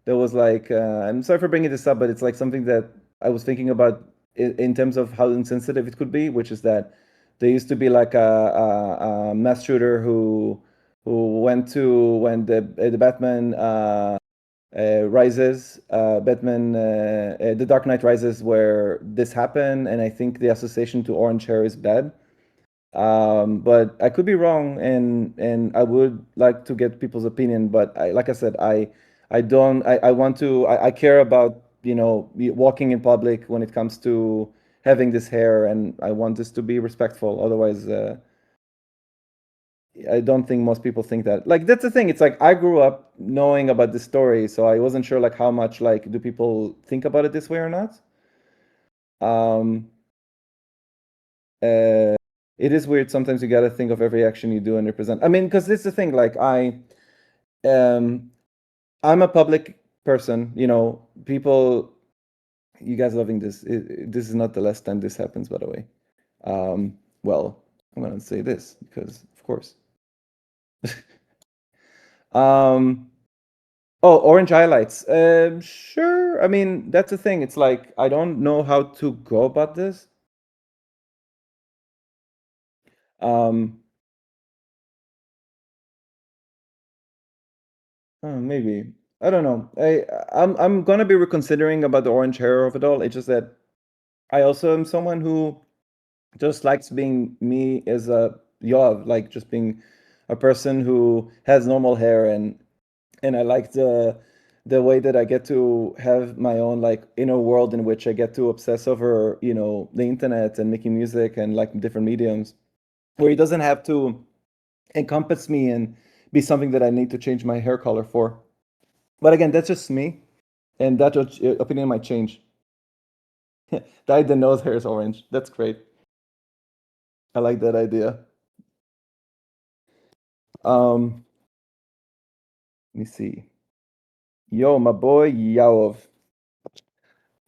there was like I'm sorry for bringing this up, but it's like something that I was thinking about in terms of how insensitive it could be, which is that there used to be like a mass shooter who went to when the Batman Rises, Batman, The Dark Knight Rises, where this happened, and I think the association to orange hair is bad. But I could be wrong, and I would like to get people's opinion. But like I said, I care about walking in public when it comes to having this hair, and I want this to be respectful. Otherwise, I don't think most people think that. Like that's the thing. It's like I grew up knowing about this story, so I wasn't sure like how much like do people think about it this way or not. It is weird. Sometimes you got to think of every action you do and represent. I mean, because this is the thing. Like I'm a public person. People. You guys loving this? This is not the last time this happens, by the way. Well, I'm gonna say this because, of course. Oh, orange highlights. Sure. I mean, that's the thing. It's like I don't know how to go about this. Maybe. I don't know. I'm gonna be reconsidering about the orange hair of it all. It's just that I also am someone who just likes being me as a Yoav, like just being a person who has normal hair and I like the way that I get to have my own like inner world in which I get to obsess over, the internet and making music and like different mediums, where it doesn't have to encompass me and be something that I need to change my hair color for. But again, that's just me, and that opinion might change. Dyed the nose hair is orange. That's great. I like that idea. Let me see. Yo, my boy Yoav.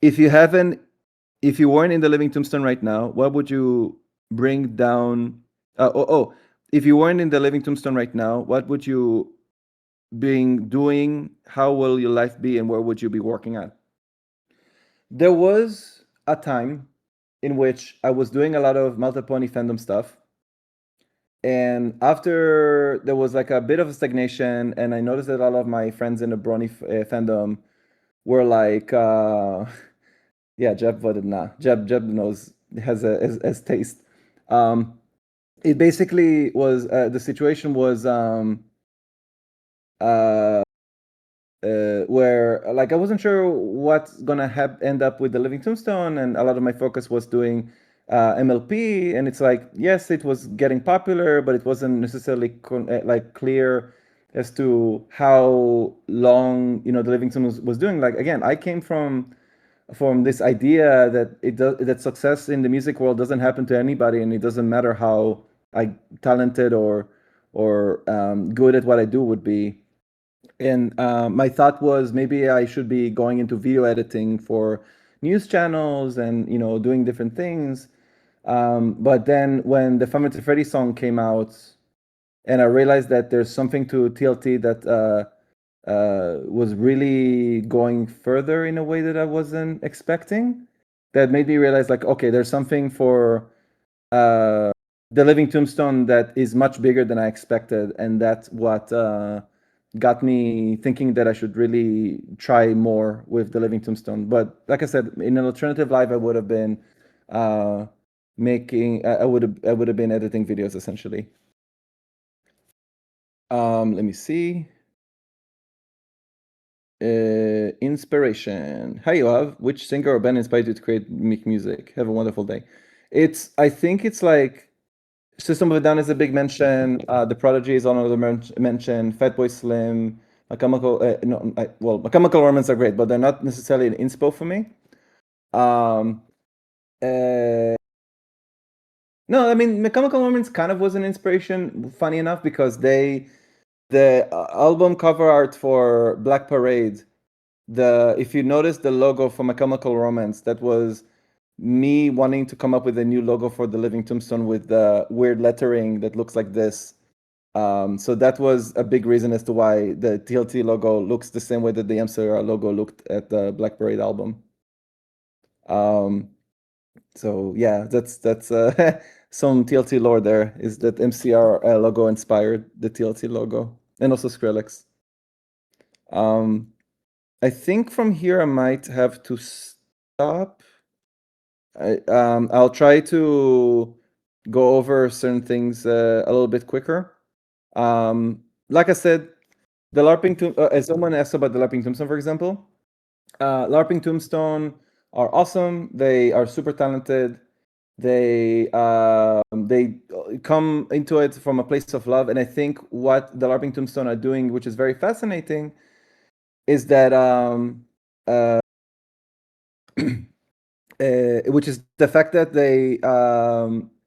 if you weren't in the living Tombstone right now, what would you bring down? If you weren't in the living Tombstone right now, what would you be doing? How will your life be, and where would you be working at? There was a time in which I was doing a lot of Maltapony fandom stuff. And after there was like a bit of a stagnation, and I noticed that a lot of my friends in the Brony fandom were like, yeah, Jeb voted nah. Jeb knows, has taste. It basically was, the situation was where like I wasn't sure what's gonna end up with the living Tombstone, and a lot of my focus was doing MLP, and it's like, yes, it was getting popular, but it wasn't necessarily like clear as to how long the living Tombstone was doing. Like, again, I came from this idea that that success in the music world doesn't happen to anybody, and it doesn't matter how talented or good at what I do would be. And my thought was maybe I should be going into video editing for news channels and doing different things. But then when the Fanart Freddy song came out, and I realized that there's something to TLT that was really going further in a way that I wasn't expecting, that made me realize, like, okay, there's something for the living Tombstone that is much bigger than I expected, and that's what got me thinking that I should really try more with the living Tombstone. But like I said, in an alternative life, I would have been I would have been editing videos essentially. Let me see. Inspiration. Hi Yoav, which singer or band inspired you to make music? Have a wonderful day. I think it's like System of a Down is a big mention. The Prodigy is another mention. Fatboy Slim, My Chemical Romance are great, but they're not necessarily an inspo for me. No, I mean, My Chemical Romance kind of was an inspiration, funny enough, because the album cover art for Black Parade, if you notice the logo for My Chemical Romance, that was me wanting to come up with a new logo for the living Tombstone with the weird lettering that looks like this. So that was a big reason as to why the TLT logo looks the same way that the MCR logo looked at the Black Parade album. So yeah, that's some TLT lore there, is that MCR logo inspired the TLT logo, and also Skrillex. I think from here I might have to stop. I'll try to go over certain things a little bit quicker. Like I said, the Larping as someone asked about the Larping Tombstone, for example, Larping Tombstone are awesome. They are super talented. They come into it from a place of love, and I think what the Larping Tombstone are doing, which is very fascinating, is that which is the fact that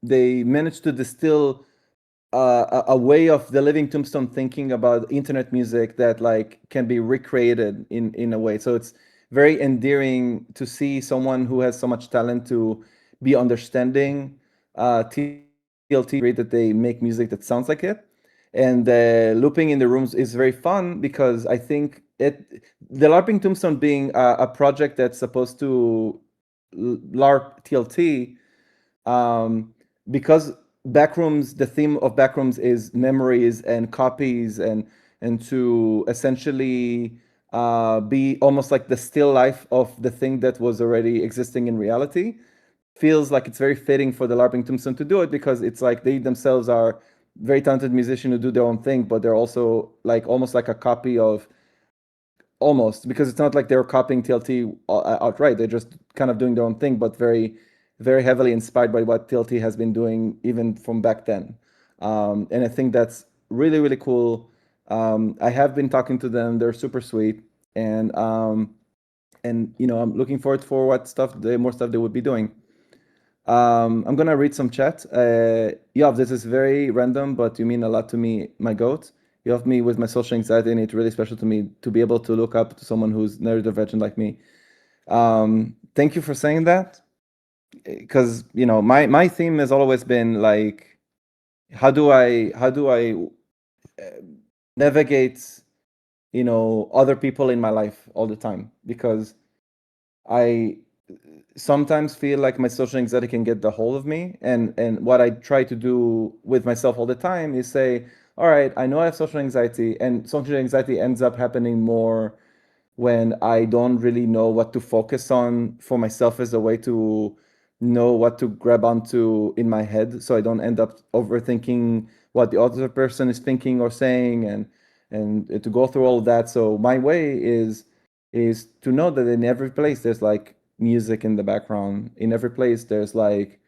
they managed to distill a way of the living Tombstone thinking about internet music that like can be recreated in a way. So it's very endearing to see someone who has so much talent to be understanding TLT, that they make music that sounds like it. And looping in the rooms is very fun, because I think the Larping Tombstone being a project that's supposed to LARP TLT, because Backrooms, the theme of Backrooms is memories and copies, and to essentially be almost like the still life of the thing that was already existing in reality. Feels like it's very fitting for the Larping Tombstone to do it, because it's like they themselves are very talented musicians who do their own thing, but they're also like almost like a copy of, almost, because it's not like they're copying TLT outright. They're just kind of doing their own thing, but very, very heavily inspired by what TLT has been doing even from back then. And I think that's really, really cool. I have been talking to them. They're super sweet. And I'm looking forward for what more stuff they would be doing. I'm gonna read some chat. Yoav, this is very random, but you mean a lot to me, my goat. You helped me with my social anxiety, and it's really special to me to be able to look up to someone who's neurodivergent like me. Thank you for saying that, because my theme has always been like, how do I navigate other people in my life all the time, because I sometimes feel like my social anxiety can get the hold of me, and what I try to do with myself all the time is say, all right, I know I have social anxiety, and social anxiety ends up happening more when I don't really know what to focus on for myself as a way to know what to grab onto in my head, so I don't end up overthinking what the other person is thinking or saying, and to go through all of that. So my way is to know that in every place there's like music in the background. In every place there's like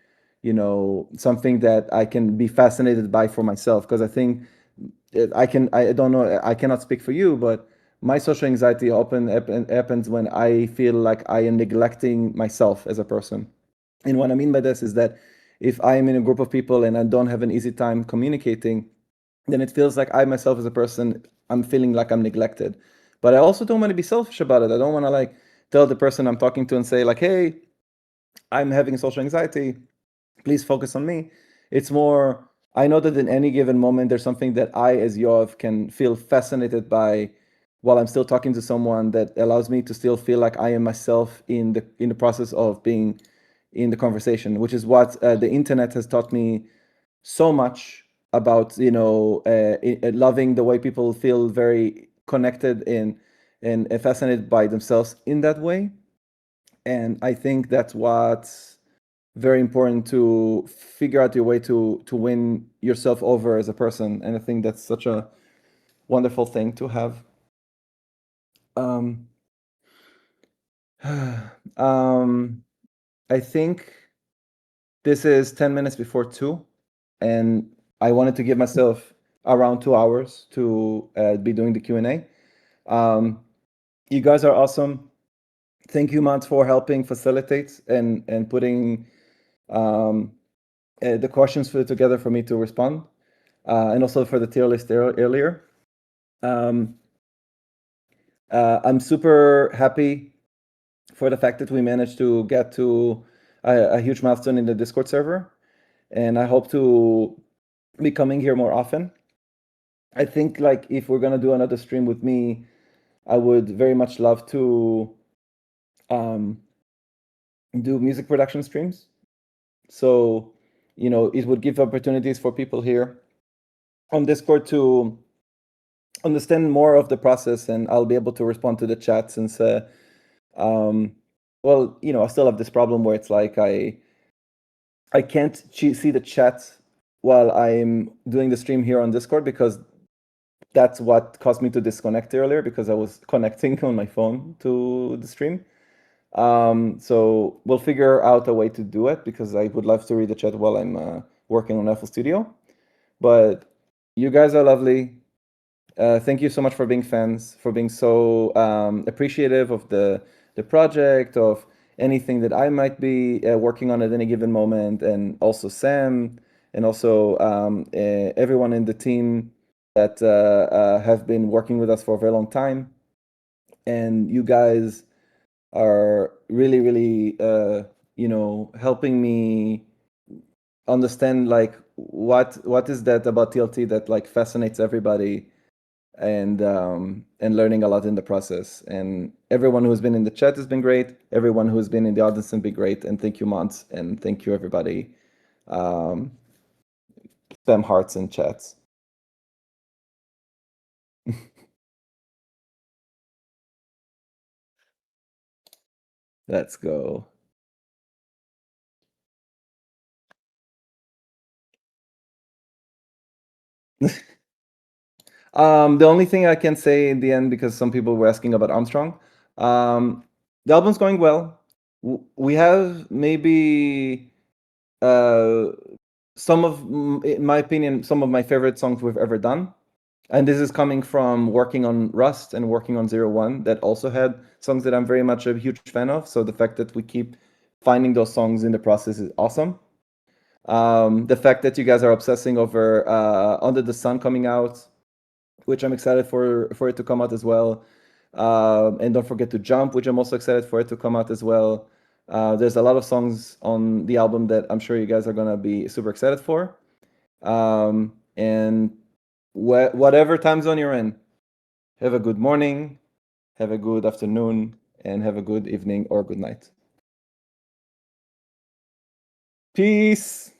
something that I can be fascinated by for myself, because I think I don't know, I cannot speak for you, but my social anxiety often happens when I feel like I am neglecting myself as a person. And what I mean by this is that if I am in a group of people and I don't have an easy time communicating, then it feels like I myself as a person, I'm feeling like I'm neglected. But I also don't want to be selfish about it. I don't want to like tell the person I'm talking to and say like, hey, I'm having social anxiety, please focus on me. It's more, I know that in any given moment, there's something that I, as Yoav, can feel fascinated by while I'm still talking to someone, that allows me to still feel like I am myself in the process of being in the conversation, which is what the internet has taught me so much about, loving the way people feel very connected and fascinated by themselves in that way. And I think that's what's very important, to figure out your way to win yourself over as a person. And I think that's such a wonderful thing to have. I think this is 10 minutes before 2, and I wanted to give myself around 2 hours to be doing the Q&A. You guys are awesome. Thank you, Mats, for helping facilitate and putting the questions together for me to respond, and also for the tier list earlier. I'm super happy for the fact that we managed to get to a huge milestone in the Discord server, and I hope to be coming here more often. I think like if we're gonna do another stream with me, I would very much love to do music production streams. So, it would give opportunities for people here on Discord to understand more of the process, and I'll be able to respond to the chat, since well, I still have this problem where it's like I can't see the chat while I'm doing the stream here on Discord, because that's what caused me to disconnect earlier, because I was connecting on my phone to the stream. So we'll figure out a way to do it, because I would love to read the chat while I'm working on FL Studio. But you guys are lovely. Thank you so much for being fans, for being so appreciative of the project, of anything that I might be working on at any given moment, and also Sam, and also everyone in the team that have been working with us for a very long time. And you guys are really, really, helping me understand like what is that about TLT that like fascinates everybody, and learning a lot in the process. And everyone who's been in the chat has been great. Everyone who's been in the audience has been great. And thank you, Mons, and thank you, everybody. Spam hearts in chats. Let's go. The only thing I can say in the end, because some people were asking about Armstrong, the album's going well. We have maybe some of, in my opinion, some of my favorite songs we've ever done. And this is coming from working on Rust and working on 01, that also had songs that I'm very much a huge fan of. So the fact that we keep finding those songs in the process is awesome. The fact that you guys are obsessing over Under the Sun coming out, which I'm excited for it to come out as well. And don't forget to Jump, which I'm also excited for it to come out as well. There's a lot of songs on the album that I'm sure you guys are gonna be super excited for. And whatever time zone you're in, have a good morning, have a good afternoon, and have a good evening or good night. Peace.